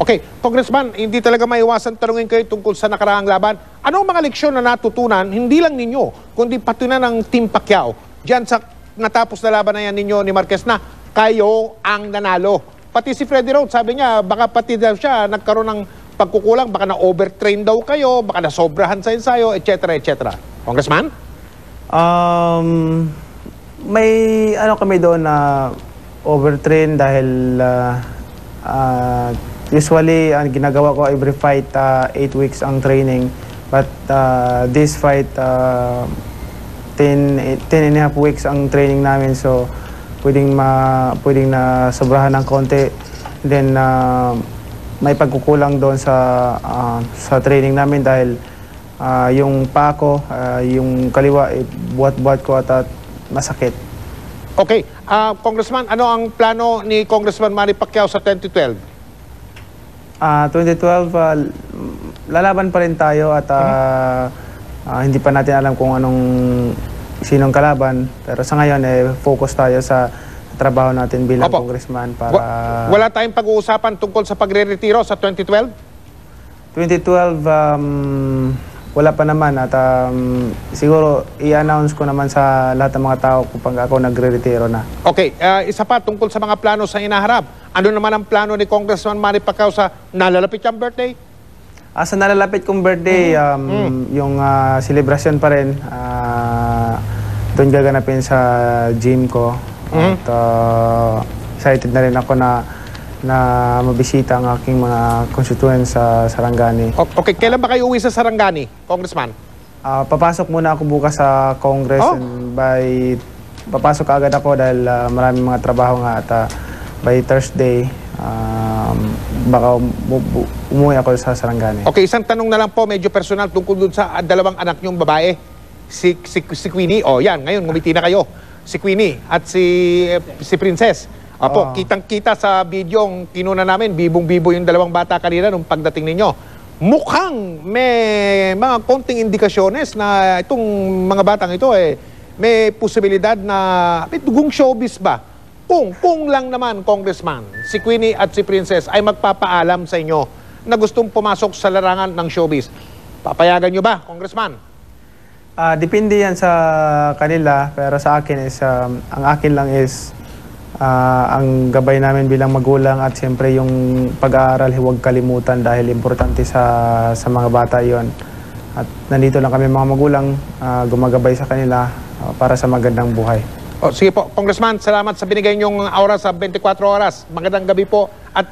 Okay, Congressman, hindi talaga maiwasan tanungin kayo tungkol sa nakaraang laban. Ano ang mga leksyon na natutunan, hindi lang ninyo, kundi pati na ng Team Pacquiao, diyan sa natapos na laban na yan ninyo ni Marquez na kayo ang nanalo. Pati si Freddy Rhodes, sabi niya, baka pati daw siya nagkaroon ng pagkukulang, baka na-overtrain daw kayo, baka na-sobrahan sa ensayo, etc. etc. Congressman? May ano kami doon na overtrain dahil usually ginagawa ko every fight 8 weeks ang training, but this fight 10 and a half weeks ang training namin, so pwedeng na sobrahan ng konti, then may pagkukulang doon sa training namin dahil yung paa ko, yung kaliwa buhat-buhat ko at masakit. Okay, Congressman, ano ang plano ni Congressman Manny Pacquiao sa 2012? 2012, lalaban pa rin tayo at hindi pa natin alam kung sinong kalaban. Pero sa ngayon, focus tayo sa trabaho natin bilang congressman para... Wala tayong pag-uusapan tungkol sa pagre-retiro sa 2012? 2012, wala pa naman at siguro i-announce ko naman sa lahat ng mga tao kung ako nagre-retiro na. Okay, isa pa tungkol sa mga plano sa inaharap. Ano naman ang plano ni Congressman Manny Pacquiao sa nalalapit siyang birthday? Sa nalalapit kong birthday, yung celebration pa rin, doon gaganapin sa gym ko. At excited na rin ako na mabisita ang aking mga constituents sa Sarangani. Okay, kailan ba kayo uwi sa Sarangani, Congressman? Papasok muna ako bukas sa Congress and papasok agad ako dahil maraming mga trabaho nga at by Thursday baka umuwi ako sa Sarangani. Okay, isang tanong na lang po, medyo personal tungkol dun sa dalawang anak niyong babae. Si Queenie, yan, ngayon ngumiti na kayo. Si Queenie at si Princess. Apo, kitang-kita sa video yung kinuna namin, bibong-bibo yung dalawang bata kanina nung pagdating ninyo. Mukhang may mga konting indikasyones na itong mga batang ito may posibilidad na may dugong showbiz ba? Kung lang naman, Congressman, si Queenie at si Princess ay magpapaalam sa inyo na gustong pumasok sa larangan ng showbiz. Papayagan nyo ba, Congressman? Depende yan sa kanila, pero sa akin is, ang akin lang is ang gabay namin bilang magulang at siyempre yung pag-aaral huwag kalimutan dahil importante sa mga bata yon. At nandito lang kami mga magulang gumagabay sa kanila para sa magandang buhay. Sige po, Congressman, salamat sa binigay niyong oras sa 24 oras. Magandang gabi po at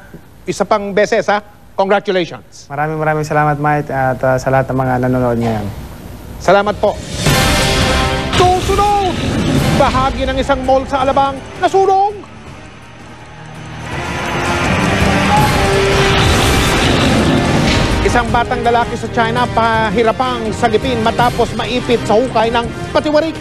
isa pang beses congratulations. Maraming salamat, Mike, at sa lahat ng mga nanonood ngayon. Salamat po. Susunod! Bahagi ng isang mall sa Alabang nasunog. Isang batang lalaki sa China pahirapang sagipin matapos maipit sa hukay ng patiwarik.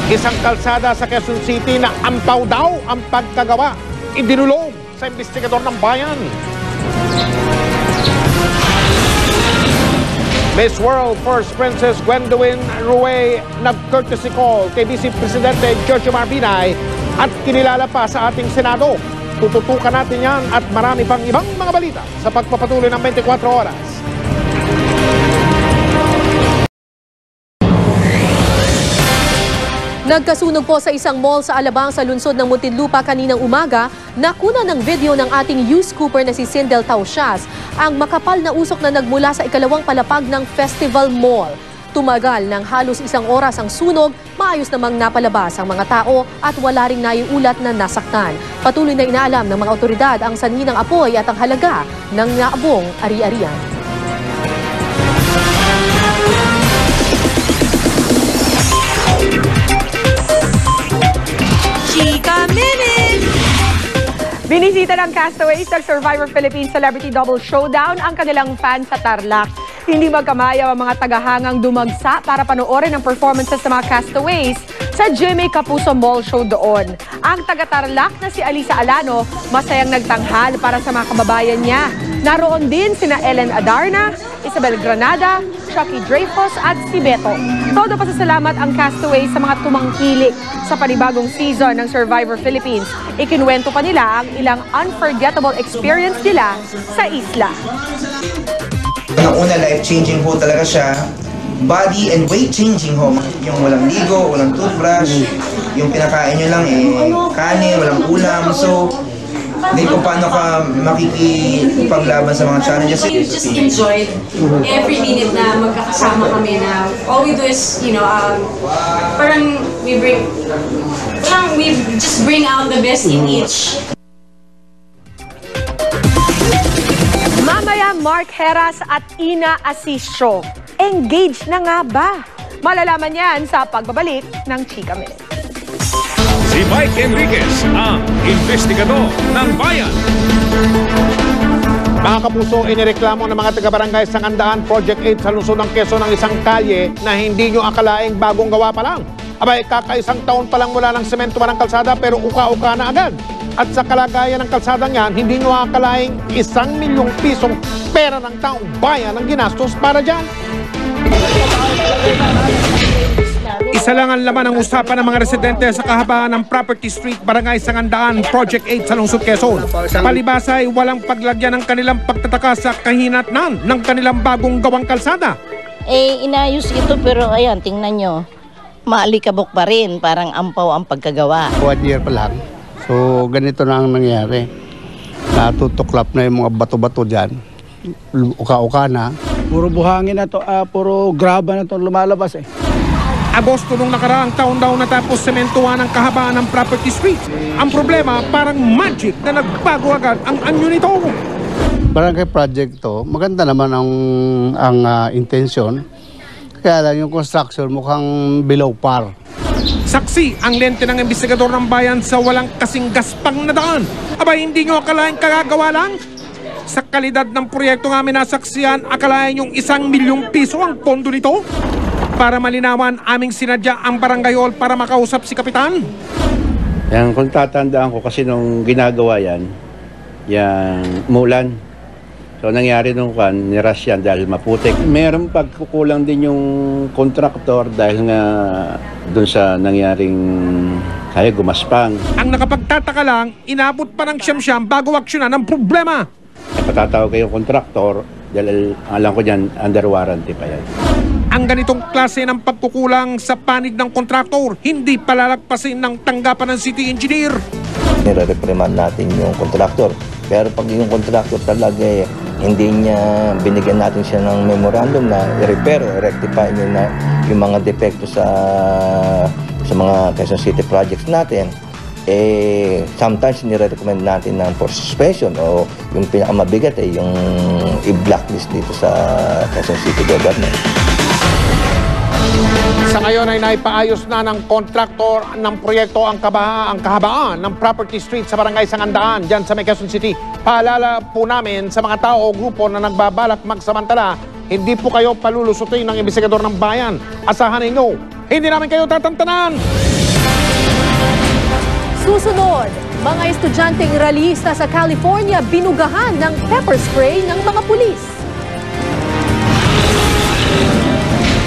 Isang kalsada sa Quezon City na ampaw daw ang pagkagawa. Idinulog sa investigador ng bayan. Miss World First Princess Gwendolyn Ruey nag-courtesy call kay Vice Presidente Giorgio Marbinay at kinilala pa sa ating Senado. Tututukan natin yan at marami pang ibang mga balita sa pagpapatuloy ng 24 oras. Nagkasunog po sa isang mall sa Alabang sa lungsod ng Muntinlupa kaninang umaga. Nakuna ng video ng ating news scooper na si Sindel Tausias ang makapal na usok na nagmula sa ikalawang palapag ng Festival Mall. Tumagal ng halos 1 oras ang sunog, maayos namang napalabas ang mga tao at wala ring naiulat na nasaktan. Patuloy na inaalam ng mga otoridad ang sanhi ng apoy at ang halaga ng naabong ari-arian. Chika Minute! Binisita ng castaways ng Survivor Philippines Celebrity Double Showdown ang kanilang fans sa Tarlac. Hindi magkamayaw ang mga tagahangang dumagsa para panoorin ang performances ng mga castaways sa Jimmy Kapuso Mall Show doon. Ang taga-Tarlac na si Alisa Alano masayang nagtanghal para sa mga kababayan niya. Naroon din sina Ellen Adarna, Isabel Granada, Chucky Dreyfus at si Beto. Todo pasasalamat ang castaways sa mga tumangkilik sa panibagong season ng Survivor Philippines. Ikinuwento pa nila ang ilang unforgettable experience nila sa isla. Una, life-changing ho talaga siya. Body and weight changing ho. Yung walang ligo, walang toothbrush, yung pinakain nyo lang kanin, walang ulam. So, hindi kung paano ka makikipaglaban sa mga challenges. We just enjoyed every minute na magkakasama kami na all we do is, parang we just bring out the best in each. Mamaya Mark Heras at Ina Asisio. Engaged na nga ba? Malalaman yan sa pagbabalik ng Chika Minute. Si Mike Enriquez, ang investigador ng bayan. Mga kapuso, inireklamo ng mga taga-barangay Sangandaan Project 8 sa lungsod ng Quezon ng isang kalye na hindi nyo akalaing bagong gawa pa lang. Abay, kakaisang taon pa lang mula ng semento man ang kalsada pero uka-uka na agad. At sa kalagayan ng kalsadang yan, hindi nyo akalaing 1 milyong pisong pera ng taong bayan ang ginastos para dyan. Isa lang ang laman ng usapan ng mga residente sa kahabaan ng Property Street, Barangay Sangandaan, Project 8 sa lungsod Quezon. Palibasa ay walang paglagyan ng kanilang pagtataka sa kahinatnan ng kanilang bagong gawang kalsada. Inayos ito pero ayan, tingnan nyo. Maalikabok pa rin, parang ampaw ang pagkagawa. 1 year pa lang. So ganito na ang nangyari. Natutuklap na yung mga bato-bato dyan. Uka-uka na. Puro buhangin na to, puro graba na to lumalabas Agosto nung nakaraang taon daw natapos sementuhan ang kahabaan ng Property Street. Ang problema, parang magic na nagbago agad ang anyo nito. Barangay project to, maganda naman ang intention. Kaya lang yung construction mukhang below par. Saksi ang lente ng investigador ng bayan sa walang kasing gaspang na daan. Abay, hindi nyo akalain kagagawa lang? Sa kalidad ng proyekto nga minasaksiyan, akalain yung 1 milyong piso ang pondo nito? Para malinawan, aming sinadya ang barangay hall para makausap si Kapitan. Yan, kung tatandaan ko kasi nung ginagawa yan mulan. So nangyari nung niras yan dahil maputik. Meron pagkukulang din yung kontraktor dahil nga dun sa nangyaring gumaspang. Ang nakapagtataka lang, inabot pa ng siyam-siyam bago aksyonan ang problema. Patatawag kayong kontraktor dahil alam ko dyan, under warranty pa yan. Ang ganitong klase ng pagkukulang sa panig ng kontraktor, hindi palalagpasin ng tanggapan ng city engineer. Nire-reprimand natin yung kontraktor. Pero pag yung kontraktor talaga hindi niya binigyan natin siya ng memorandum na i-repair, rectify niya na yung mga depekto sa mga Quezon City projects natin, sometimes nire-recommend natin ng for suspension o yung pinakamabigat yung i-blacklist dito sa Quezon City government. Sa ngayon ay naipaayos na ng kontraktor ng proyekto ang kahabaan ng Property Street sa Barangay Sangandaan dyan sa Quezon City. Paalala po namin sa mga tao o grupo na nagbabalak magsamantala, hindi po kayo palulusutin ng investigador ng bayan. Asahan ninyo, hindi namin kayo tatantanan. Susunod, Mga estudyanteng rallyista sa California binugahan ng pepper spray ng mga pulis.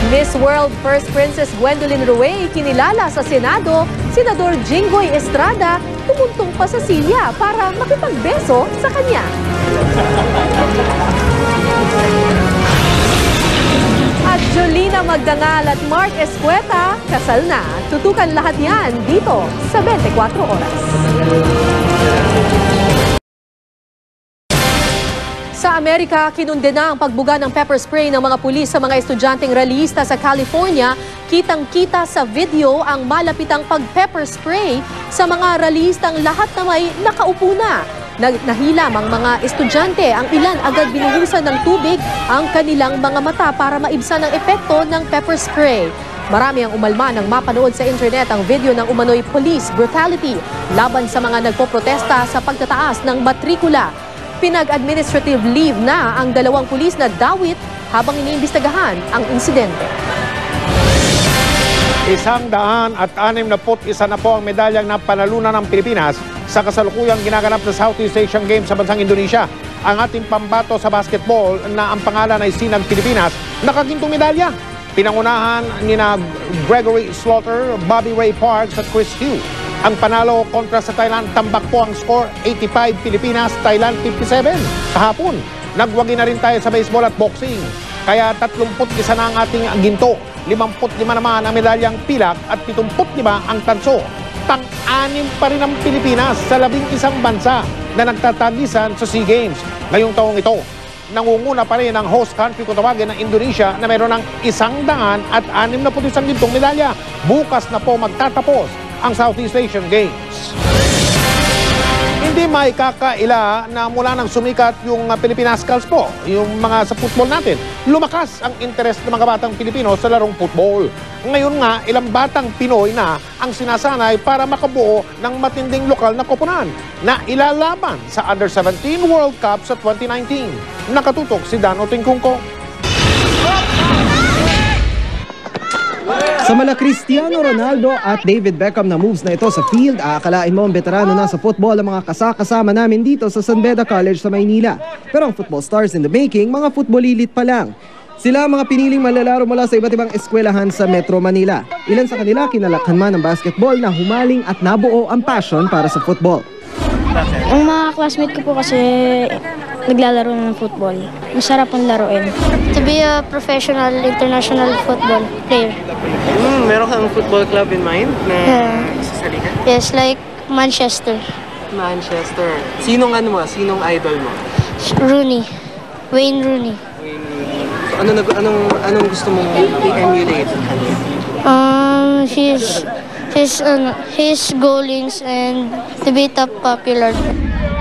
Miss World First Princess Gwendolyn Ruey kinilala sa Senado, Senador Jinggoy Estrada tumuntong pa sa silya para makipagbeso sa kanya. At Jolina Magdangal at Mark Escueta, kasal na. Tutukan lahat yan dito sa 24 Oras. Sa Amerika, kinundena ang pagbuga ng pepper spray ng mga pulis sa mga estudyanteng rallyista sa California. Kitang-kita sa video ang malapitang pag-pepper spray sa mga rallyistang lahat na may nakaupo na. Nahilam ang mga estudyante, ang ilan agad binuhusan ng tubig ang kanilang mga mata para maibsan ang epekto ng pepper spray. Marami ang umalma nang mapanood sa internet ang video ng umano'y police brutality laban sa mga nagpoprotesta sa pagtataas ng matrikula. Pinag-administrative leave na ang 2 pulis na dawit habang iniimbestagahan ang insidente. 161 na po ang medalyang napanalunan ng Pilipinas sa kasalukuyang ginaganap na Southeast Asian Games sa bansang Indonesia. Ang ating pambato sa basketball na ang pangalan ay Sinag Pilipinas, nakagintong medalya. Pinangunahan ni na Gregory Slaughter, Bobby Ray Parks at Chris Hugh. Ang panalo kontra sa Thailand, tambak po ang score 85 Pilipinas, Thailand 57. Kahapon, nagwagi na rin tayo sa baseball at boxing. Kaya 31 na ang ating ginto, 55 naman ang medalyang pilak at 75 ang tanso. Pang-anim pa rin ang Pilipinas sa 11 bansa na nagtatagisan sa SEA Games. Ngayong taong ito, nangunguna pa rin ang host country kung tawagin ng Indonesia na mayroon ng 161 gintong medalya. Bukas na po magtatapos ang Southeast Asian Games. Hindi may kakaila na mula nang sumikat yung Pilipinas-Cals po, yung mga sa football natin, lumakas ang interes ng mga batang Pilipino sa larong football. Ngayon nga, ilang batang Pinoy na ang sinasanay para makabuo ng matinding lokal na koponan na ilalaban sa Under-17 World Cup sa 2019. Nakatutok si Dano Tingkungko. Sa mala Cristiano Ronaldo at David Beckham na moves na ito sa field, aakalain mo ang veterano na sa football ang mga kasama namin dito sa San Beda College sa Maynila. Pero ang football stars in the making, mga football elite pa lang. Sila ang mga piniling manlalaro mula sa iba't ibang eskwelahan sa Metro Manila. Ilan sa kanila kinalakhan man ng basketball na humaling at nabuo ang passion para sa football. Ang mga classmate ko po kasi naglalaro ng football. Masarap ang laruin. To be a professional international football player. Meron kang football club in mind na sasalihan? Yes, like Manchester. Manchester. Sinong idol mo? Rooney. Wayne Rooney. Anong gusto mong i-emulate? His goalings and to be top popular.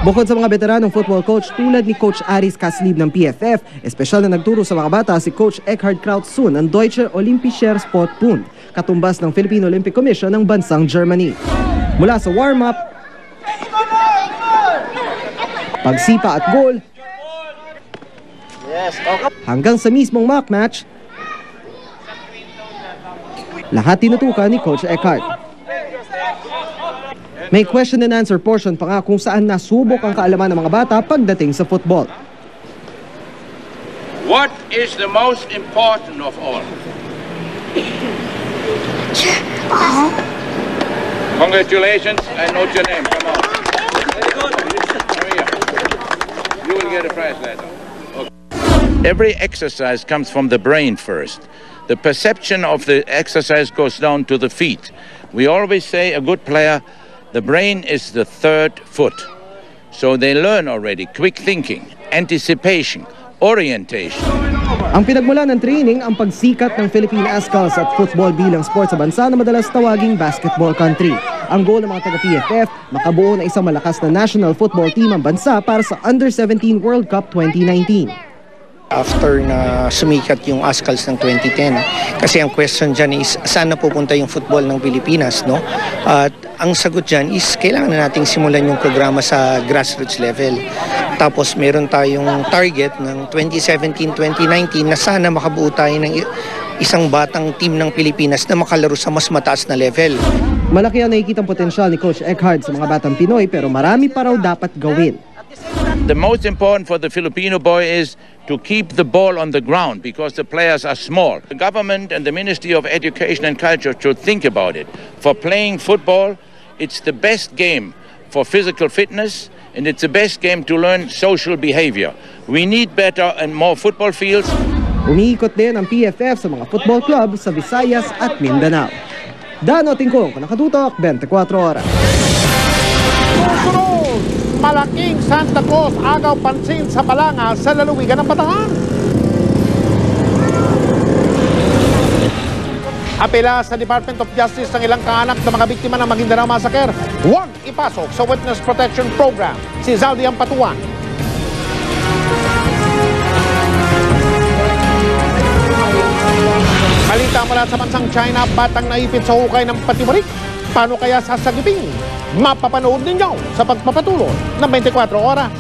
Bukod sa mga veteranong football coach tulad ni Coach Aris Kaslib ng PFF, espesyal na nagturo sa mga bata si Coach Eckhard Krautzun ng Deutscher Olympischer Sportbund, katumbas ng Philippine Olympic Commission ng bansang Germany. Mula sa warm-up, pagsipa at goal, hanggang sa mismong mock match, lahat tinutukan ni Coach Eckhard. May question and answer portion pa nga kung saan nasubok ang kaalaman ng mga bata pagdating sa football. What is the most important of all? Congratulations, I know your name. Come on. Very good. You will get a prize later. Okay. Every exercise comes from the brain first. The perception of the exercise goes down to the feet. We always say a good player, the brain is the third foot. So they learn already quick thinking, anticipation, orientation. Ang pinagmula ng training ang pagsikat ng Philippine Ascals at football bilang sport sa bansa na madalas tawaging basketball country. Ang goal ng mga taga-PFF, makabuo na isang malakas na national football team ang bansa para sa Under-17 World Cup 2019. After na sumikat yung Ascals ng 2010, kasi ang question dyan is saan na pupunta yung football ng Pilipinas, no? At ang sagot dyan is kailangan na nating simulan yung programa sa grassroots level. Tapos meron tayong target ng 2017-2019 na sana makabuo tayo ng isang batang team ng Pilipinas na makalaro sa mas mataas na level. Malaki ang nakikitang potensyal ni Coach Eckhard sa mga batang Pinoy pero marami pa raw dapat gawin. The most important for the Filipino boy is to keep the ball on the ground because the players are small. The government and the Ministry of Education and Culture should think about it. For playing football, it's the best game for physical fitness and it's the best game to learn social behavior. We need better and more football fields. Umiikot din ang PFF sa mga football club sa Visayas at Mindanao. Dano Tingkong, Nakatutok, 24 Oras. Susunod, malaking Santa Claus agaw pansin sa Balanga sa lalawigan ng Bataan. Apela sa Department of Justice ng ilang kaanak ng mga biktima ng Maguindanao Massacre. Huwag ipasok sa Witness Protection Program. Si Zaldi ang patuan. Balita mula sa bansang China, batang naipit sa hukay ng patimurik. Paano kaya sasagipin? Mapapanood ninyo sa pagpapatuloy ng 24 Oras.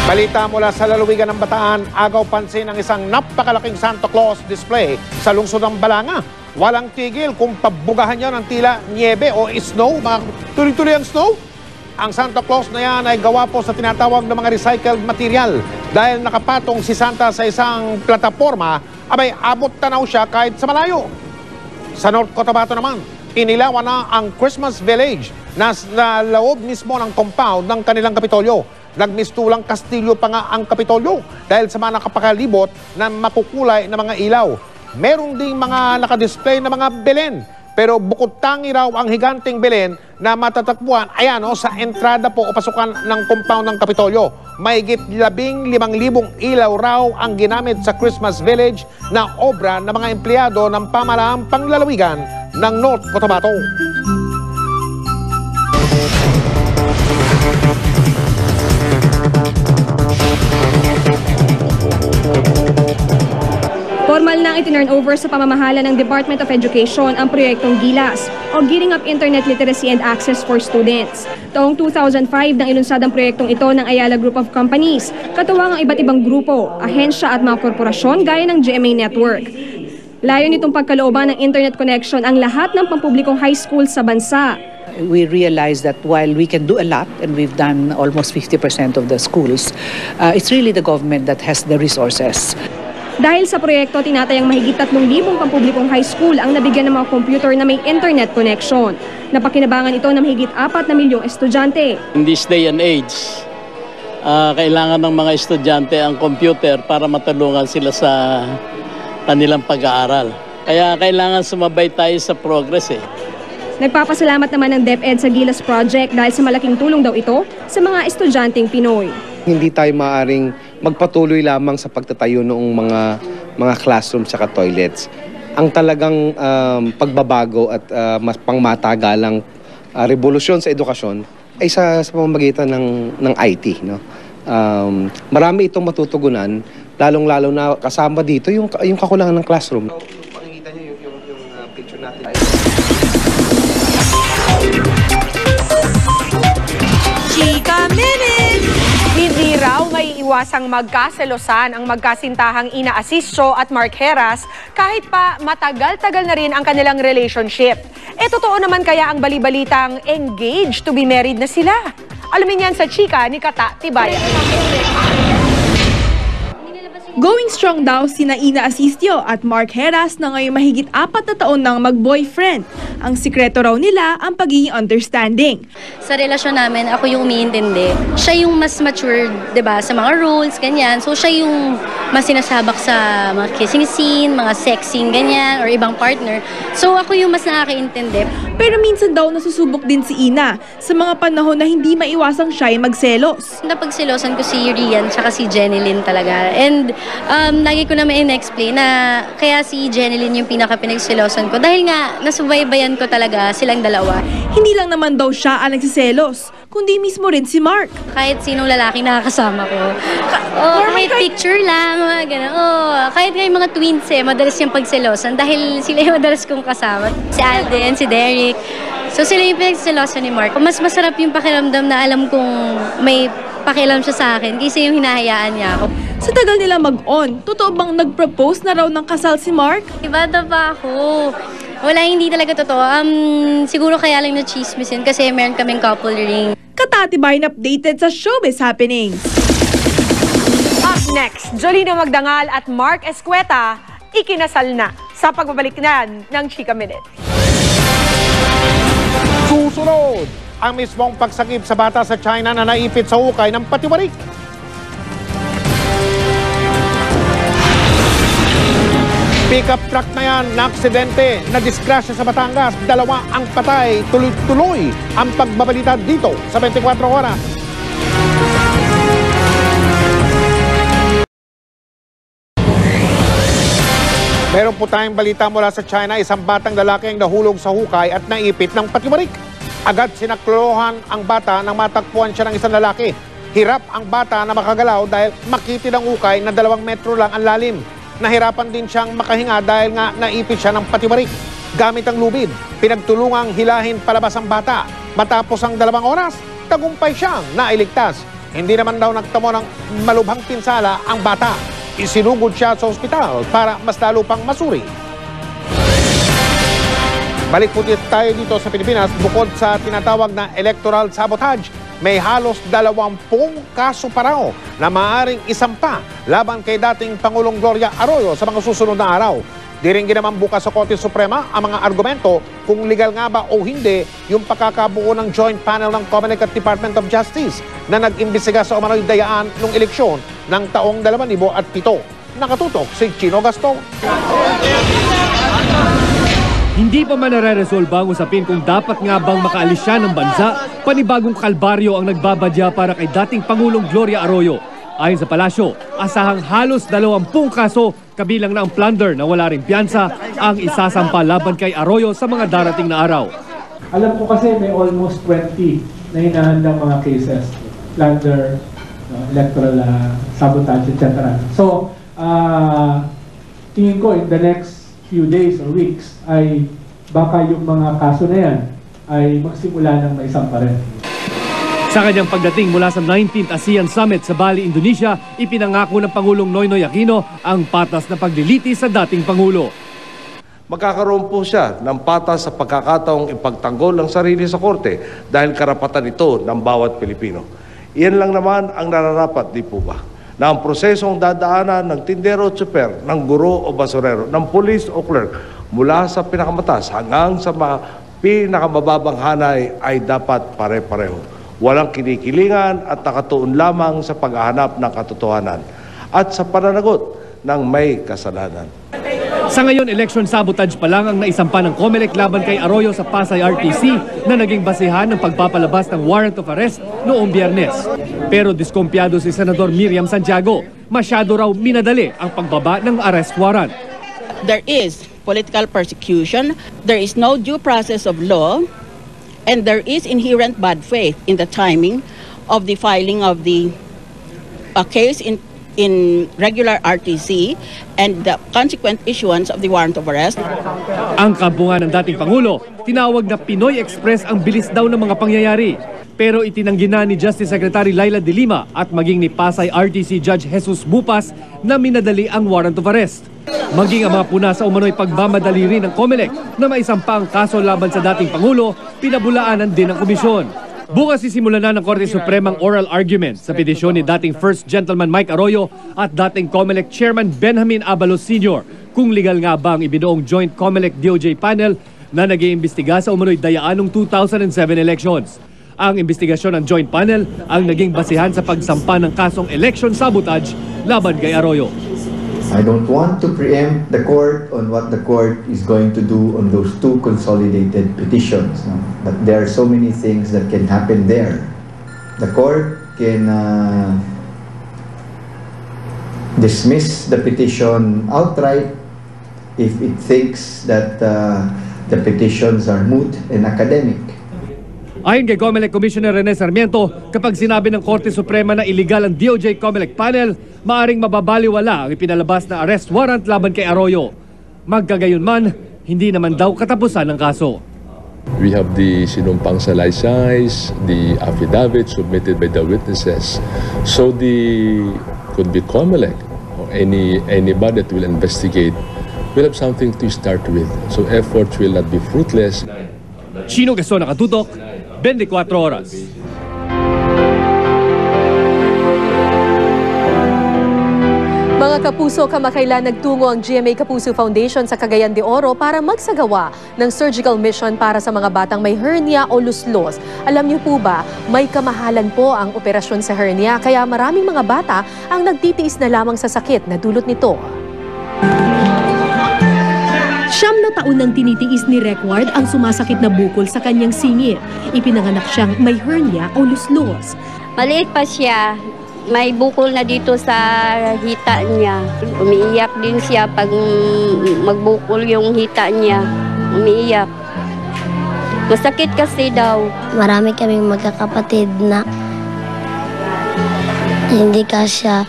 Balita mula sa lalawigan ng Bataan, agaw pansin ang isang napakalaking Santa Claus display sa lungsod ng Balanga. Walang tigil kung pabugahan niyo ng tila niebe o snow, mga tuloy-tuloy ang snow. Ang Santa Claus na yan ay gawa po sa tinatawag ng mga recycled material. Dahil nakapatong si Santa sa isang plataforma, abay abot tanaw siya kahit sa malayo. Sa North Cotabato naman, inilawan na ang Christmas Village na loob mismo ng compound ng kanilang Kapitolyo. Nagmistulang kastilyo pa nga ang Kapitolyo dahil sa mga nakapakalibot na makukulay na mga ilaw. Meron ding mga nakadisplay na mga Belen. Pero bukod tangi raw ang higanting Belen na matatagpuan, ayan sa entrada po o pasukan ng compound ng Kapitolyo. Mahigit 15,000 ilaw raw ang ginamit sa Christmas Village na obra ng mga empleyado ng pamahalaang panglalawigan ng North Cotabato. Formal nang itinurn over sa pamamahala ng Department of Education ang proyektong GILAS o Gearing Up Internet Literacy and Access for Students. Taong 2005 nang ilunsad ang proyektong ito ng Ayala Group of Companies, katuwang ang iba't ibang grupo, ahensya at mga korporasyon gaya ng GMA Network. Layo nitong pagkalooban ng internet connection ang lahat ng pampublikong high school sa bansa. We realize that while we can do a lot, and we've done almost 50% of the schools, it's really the government that has the resources. Dahil sa proyekto, tinatayang mahigit 3,000 pampublikong high school ang nabigyan ng mga computer na may internet connection. Napakinabangan ito ng mahigit 4 na milyong estudyante. In this day and age, kailangan ng mga estudyante ang computer para matulungan sila sa kanilang pag-aaral. Kaya kailangan sumabay tayo sa progress Nagpapasalamat naman ng DepEd sa GILAS project dahil sa malaking tulong daw ito sa mga estudyanteng Pinoy. Hindi tayo maaaring magpatuloy lamang sa pagtatayo noong mga classrooms at toilets. Ang talagang pagbabago at mas pangmatagalang revolusyon sa edukasyon ay sa pamamagitan ng IT. No? Marami itong matutugunan, lalong-lalo na kasama dito yung kakulangan ng classroom. Pakikita niyo yung picture natin. Chika Minute! Hindi raw may iwasang magkaselosan ang magkasintahang Ina Asisio at Mark Heras kahit pa matagal-tagal na rin ang kanilang relationship. Totoo naman kaya ang balibalitang engaged to be married na sila? Alamin yan sa chika ni Kata Tibayan. Going strong daw sina Ina Asisio at Mark Heras na ngayong mahigit 4 na taon nang mag-boyfriend. Ang sikreto raw nila ang pagiging understanding. Sa relasyon namin, ako yung umiintindi. Siya yung mas mature, 'di ba, sa mga rules, ganyan. So siya yung mas sinasabak sa mga kissing scene, mga sex scene, ganyan, or ibang partner. So ako yung mas nakakaintindi. Pero minsan daw nasusubok din si Ina sa mga panahon na hindi maiwasang siya ay magselos. Napagselosan ko si Rian tsaka si Jenilyn talaga. And lagi ko na ma-explain na kaya si Jenilyn yung pinaka-pinagselosan ko dahil nga nasubaybayan ko talaga silang dalawa. Hindi lang naman daw siya ang nagsiselos, kundi mismo rin si Mark. Kahit sinong lalaki nakakasama ko. Kahit picture lang, mga gano'n. Kahit nga yung mga twins madalas yung pagselosan dahil sila yung madalas kong kasama. Si Alden, si Derek, So sila yung pinagsiselosa ni Mark. Mas masarap yung pakiramdam na alam kong may pakialam siya sa akin kaysa yung hinahayaan niya ako. Sa tagal nila mag-on, totoo bang nag-propose na raw ng kasal si Mark? Bata pa ako. Wala, hindi talaga totoo. Siguro kaya lang na-chismisin kasi meron kaming couple ring. Katatibayan updated sa showbiz happenings. Up next, Jolina Magdangal at Mark Escueta ikinasal na sa pagbabalik ng Chika Minute. Susunod, ang mismong pagsagip sa bata sa China na naipit sa hukay ng patiwarik. Pickup truck na yan na aksidente, na disgrasya sa Batangas. 2 ang patay, tuloy-tuloy ang pagbabalita dito sa 24 oras. Meron po tayong balita mula sa China, isang batang lalaki ang nahulog sa hukay at naipit ng patiwarik. Agad sinaklohan ang bata nang matagpuan siya ng isang lalaki. Hirap ang bata na makagalaw dahil makitid ang hukay na 2 metro lang ang lalim. Nahirapan din siyang makahinga dahil nga naipit siya ng patiwarik. Gamit ang lubid, pinagtulungang hilahin palabas ang bata. Matapos ang 2 oras, tagumpay siyang nailigtas. Hindi naman daw nagtamo ng malubhang pinsala ang bata. Isinugod siya sa ospital para mas lalo pang masuri. Balik po tayo dito sa Pilipinas. Bukod sa tinatawag na electoral sabotage, may halos 20 kaso pa raw na maaaring isampa laban kay dating Pangulong Gloria Arroyo sa mga susunod na araw. Di rin ginaman bukas sa Korte Suprema ang mga argumento kung legal nga ba o hindi yung pakakabuo ng joint panel ng COMELEC at Department of Justice na nag-imbestiga sa umano'y dayaan ng eleksyon ng taong 2007. Nakatutok si Chino Gaston. Hindi pa man nare-resolba ang usapin kung dapat nga bang makaalis siya ng bansa, panibagong kalbaryo ang nagbabadya para kay dating Pangulong Gloria Arroyo. Ayon sa palasyo, asahang halos 20 kaso, kabilang na ang plunder na wala ring piyansa, ang isasampa laban kay Arroyo sa mga darating na araw. Alam ko kasi may almost 20 na hinahandang mga cases, plunder, electoral sabotage, etc. So, tingin ko in the next few days or weeks ay baka yung mga kaso na yan ay magsimula ng maisampa rin. Sa kanyang pagdating mula sa 19th ASEAN Summit sa Bali, Indonesia, ipinangako ng Pangulong Noynoy Aquino ang patas na pagliliti sa dating Pangulo. Magkakaroon po siya ng patas sa pagkakataong ipagtanggol ang sarili sa korte dahil karapatan ito ng bawat Pilipino. Iyan lang naman ang nararapat, di po ba? Na ang prosesong dadaanan ng tindero o tsuper, ng guro o basurero, ng pulis o clerk, mula sa pinakamatas hanggang sa pinakamababang hanay ay dapat pare-pareho. Walang kinikilingan at nakatuon lamang sa paghahanap ng katotohanan at sa pananagot ng may kasalanan. Sa ngayon, election sabotage pa lang ang naisampa ng COMELEC laban kay Arroyo sa Pasay RTC na naging basehan ng pagpapalabas ng warrant of arrest noong Biyernes. Pero diskumpiyado si Senador Miriam Santiago, masyado raw minadali ang pagbaba ng arrest warrant. There is political persecution, there is no due process of law, and there is inherent bad faith in the timing of the filing of the case in regular RTC and the consequent issuance of the warrant of arrest. Ang kampungan ng dating Pangulo, tinawag na Pinoy Express ang bilis daw ng mga pangyayari. Pero itinanggi na ni Justice Secretary Laila De Lima at maging ni Pasay RTC Judge Jesus Bupas na minadali ang warrant of arrest. Maging ang mga puna sa umano'y pagmamadali rin ng COMELEC na maisampa ang kaso laban sa dating Pangulo, pinabulaanan din ng komisyon. Bukas sisimulan na ng Korte Supremang oral argument sa petisyon ni dating First Gentleman Mike Arroyo at dating COMELEC Chairman Benjamin Abalos Sr. kung legal nga ba ang ibinuong joint COMELEC-DOJ panel na nag-iimbestiga sa umano'y dayaan ng 2007 elections. Ang investigasyon ng joint panel ang naging basehan sa pagsampa ng kasong election sabotage laban kay Arroyo. I don't want to preempt the court on what the court is going to do on those 2 consolidated petitions. No? But there are so many things that can happen there. The court can dismiss the petition outright if it thinks that the petitions are moot and academic. Ayon kay COMELEC Commissioner Rene Sarmiento, kapag sinabi ng Korte Suprema na illegal ang DOJ COMELEC panel, maaring mababaliwala ang ipinalabas na arrest warrant laban kay Arroyo. Magkagayon man, hindi naman daw katapusan ng kaso. We have the sinumpang salaysay, the affidavit submitted by the witnesses. So could be COMELEC or anybody that will investigate will have something to start with. So efforts will not be fruitless. Chino Gaston, Nakatutok, 24 Oras. Mga kapuso, kamakailan nagtungo ang GMA Kapuso Foundation sa Cagayan de Oro para magsagawa ng surgical mission para sa mga batang may hernia o luslos. Alam niyo po ba, may kamahalan po ang operasyon sa hernia kaya maraming mga bata ang nagtitiis na lamang sa sakit na dulot nito. 9 na taon nang tinitiis ni Reckward ang sumasakit na bukol sa kanyang singit. Ipinanganak siyang may hernia o luslos. Maliit pa siya. May bukol na dito sa hita niya. Umiiyak din siya pag magbukol yung hita niya. Umiiyak. Masakit kasi daw. Marami kaming magkakapatid na hindi kasya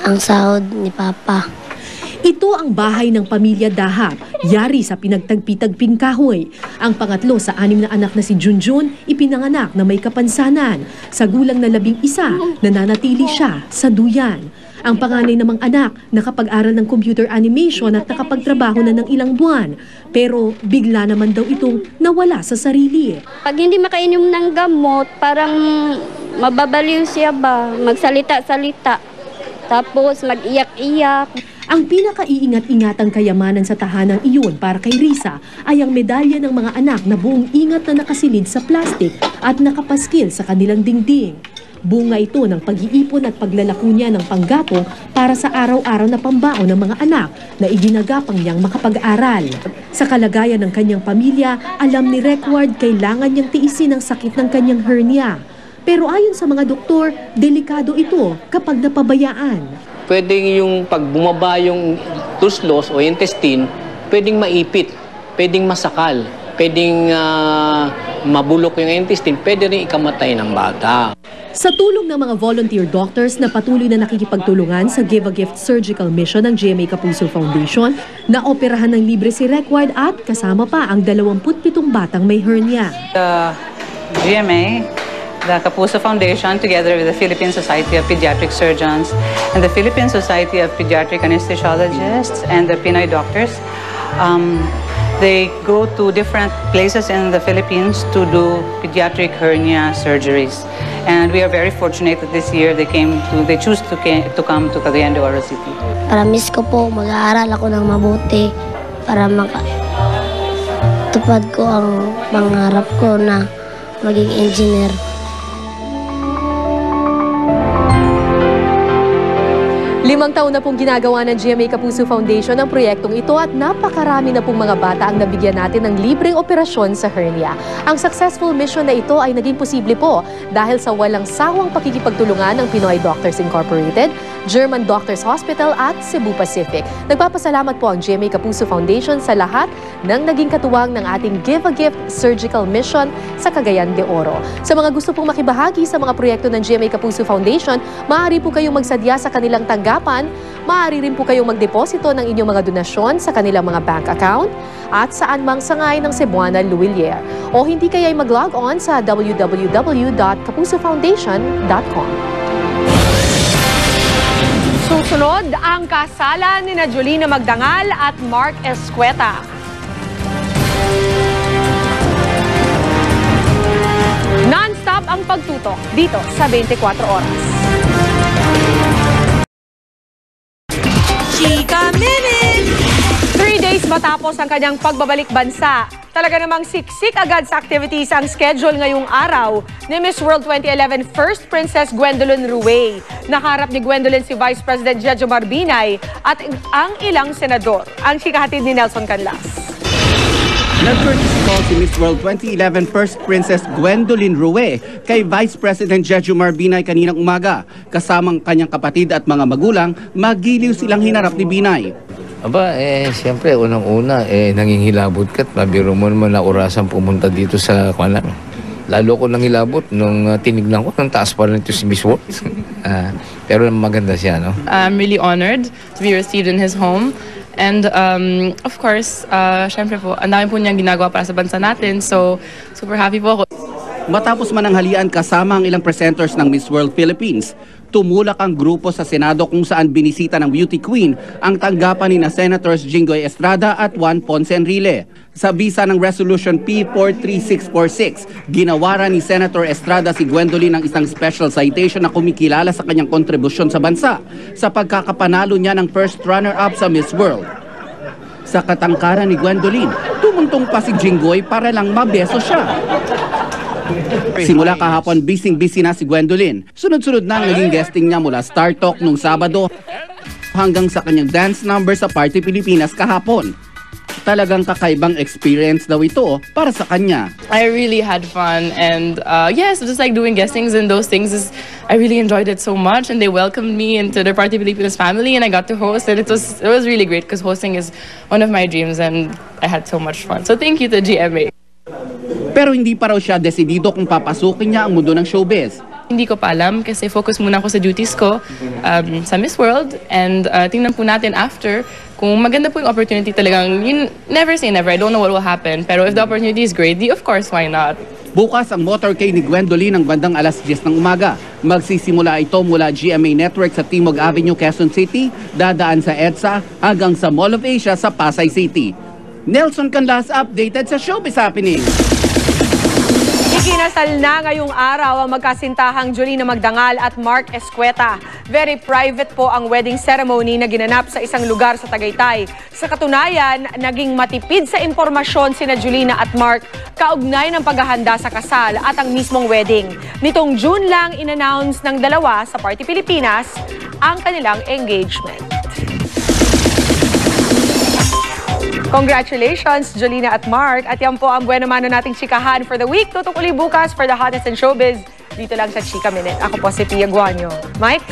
ang sahod ni Papa. Ito ang bahay ng pamilya Dahap, yari sa pinagtagpi-tagping kahoy. Ang pangatlo sa 6 na anak na si Junjun, ipinanganak na may kapansanan. Sa gulang na 11, nananatili siya sa duyan. Ang panganay namang anak, nakapag-aral ng computer animation at nakapagtrabaho na ng ilang buwan. Pero bigla naman daw itong nawala sa sarili. Pag hindi makainom ng gamot, parang mababaliw siya ba? Magsalita-salita. Tapos mag-iyak-iyak. Ang pinakaiingat-ingatang kayamanan sa tahanang iyon para kay Risa ay ang medalya ng mga anak na buong ingat na nakasilid sa plastik at nakapaskil sa kanilang dingding. Bunga ito ng pag-iipon at paglalako niya ng panggatong para sa araw-araw na pambaon ng mga anak na iginagapang niyang makapag-aral. Sa kalagayan ng kanyang pamilya, alam ni Reckward kailangan niyang tiisin ang sakit ng kanyang hernia. Pero ayon sa mga doktor, delikado ito kapag napabayaan. Pwedeng yung pag bumaba yung tuslos o intestine, pwedeng maipit, pwedeng masakal, pwedeng mabulok yung intestine, pwede rin ikamatay ng bata. Sa tulong ng mga volunteer doctors na patuloy na nakikipagtulungan sa Give a Gift Surgical Mission ng GMA Kapuso Foundation, naoperahan ng libre si Reckward at kasama pa ang 27 batang may hernia. The GMA, the Kapuso Foundation, together with the Philippine Society of Pediatric Surgeons and the Philippine Society of Pediatric Anesthesiologists and the Pinoy doctors, they go to different places in the Philippines to do pediatric hernia surgeries. And we are very fortunate that this year they choose to come to Cagayan de Oro City. Para miss ko po, mag-aaral ako ng mabuti para makatupad ko ang pangarap ko na maging engineer. 5 taon na pong ginagawa ng GMA Kapuso Foundation ang proyektong ito at napakarami na pong mga bata ang nabigyan natin ng libreng operasyon sa hernia. Ang successful mission na ito ay naging posible po dahil sa walang sawang pakikipagtulungan ng Pinoy Doctors Incorporated, German Doctors Hospital at Cebu Pacific. Nagpapasalamat po ang GMA Kapuso Foundation sa lahat ng naging katuwang ng ating Give a Gift Surgical Mission sa Cagayan de Oro. Sa mga gusto pong makibahagi sa mga proyekto ng GMA Kapuso Foundation, maaari po kayong magsadya sa kanilang tanggapan, maaari rin po kayong magdeposito ng inyong mga donasyon sa kanilang mga bank account at saan mang sangay ng Cebuana Luwilier. O hindi kaya'y mag-log on sa www.kapusofoundation.com. Susunod ang kasalan ni Jolina Magdangal at Mark Escueta. Non-stop ang pagtutok dito sa 24 Oras. Chika Minute! 3 days matapos ang kanyang pagbabalik bansa, talaga namang siksik agad sa activities ang schedule ngayong araw ni Miss World 2011 First Princess Gwendolyn Ruey. Nakaharap ni Gwendolyn si Vice President Jejomar Binay at ang ilang senador. Ang chikahatid ni Nelson Canlas. Nag-courtesy call si Miss World 2011 First Princess Gwendolyn Ruey kay Vice President Jejomar Binay kaninang umaga. Kasamang kanyang kapatid at mga magulang, magiliw silang hinarap ni Binay. Aba, siyempre, unang-una, nangingilabot ka't mabiro mo naman na orasan pumunta dito sa kanan. Lalo ko nangilabot nung tinignan ko, ng taas pa rin ito si Miss World. Pero maganda siya, no? I'm really honored to be received in his home. And of course, syempre po, ang dami po niyang ginagawa para sa bansa natin. So, super happy po ako. Matapos mananghalian kasama ang ilang presenters ng Miss World Philippines, tumulak ang grupo sa Senado kung saan binisita ng beauty queen ang tanggapan ni na Senators Jinggoy Estrada at Juan Ponce Enrile. Sa bisa ng Resolution P43646, ginawaran ni Senator Estrada si Gwendolyn ng isang special citation na kumikilala sa kanyang kontribusyon sa bansa sa pagkakapanalo niya ng first runner-up sa Miss World. Sa katangkaran ni Gwendolyn, tumuntong pa si Jinggoy para lang mabeso siya. Simula kahapon, busy na si Gwendolyn. Sunod-sunod na ang naging guesting niya mula Star Talk nung Sabado hanggang sa kanyang dance number sa Party Pilipinas kahapon. Talagang kakaibang experience daw ito para sa kanya. I really had fun, and yes, just like doing guestings and those things, I really enjoyed it so much, and they welcomed me into the Party Pilipinas family, and I got to host, and it was really great because hosting is one of my dreams, and I had so much fun. So thank you to GMA. Pero hindi pa raw siya desidido kung papasukin niya ang mundo ng showbiz. Hindi ko pa alam kasi focus muna ako sa duties ko sa Miss World, and tingnan po natin after kung maganda po yung opportunity talagang. You never say never, I don't know what will happen, pero if the opportunity is great, of course, why not? Bukas ang motorcade ni Gwendolyn ng bandang alas 10 ng umaga. Magsisimula ito mula GMA Network sa Timog Avenue, Quezon City, dadaan sa EDSA hanggang sa Mall of Asia sa Pasay City. Nelson Canlas updated sa Showbiz Happening. Ikinasal na ngayong araw ang magkasintahang Jolina Magdangal at Mark Escueta. Very private po ang wedding ceremony na ginanap sa isang lugar sa Tagaytay. Sa katunayan, naging matipid sa impormasyon sina Jolina at Mark kaugnay ng paghahanda sa kasal at ang mismong wedding. Nitong June lang in-announce ng dalawa sa Party Pilipinas ang kanilang engagement. Congratulations, Jolina at Mark. At yan po ang buena mano nating chikahan for the week. Tutok uli bukas for the hottest in showbiz. Dito lang sa Chika Minute. Ako po si Pia Guanyo. Mike?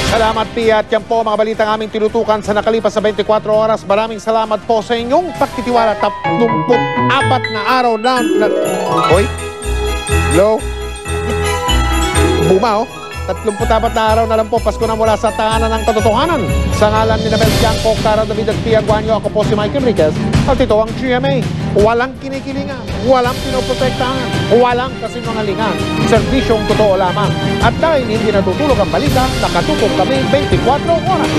Salamat, Pia. At yan po mga balitang aming tinutukan sa nakalipas sa 24 oras. Maraming salamat po sa inyong pagtitiwala. 34 na araw na... Hoy? Hello? Buma, oh. 34 na araw na lang po, Pasko na mula sa tahanan ng katotohanan. Sa ngalan ni Nabel Bianco, Cara David at Pia Guanyo, ako po si Mike Enriquez. At ito ang GMA. Walang kinikilingan, walang pinoprotektahan, walang kasinungalingan. Serbisyong totoo lamang. At dahil hindi natutulog ang balita, nakatutok kami 24 oras.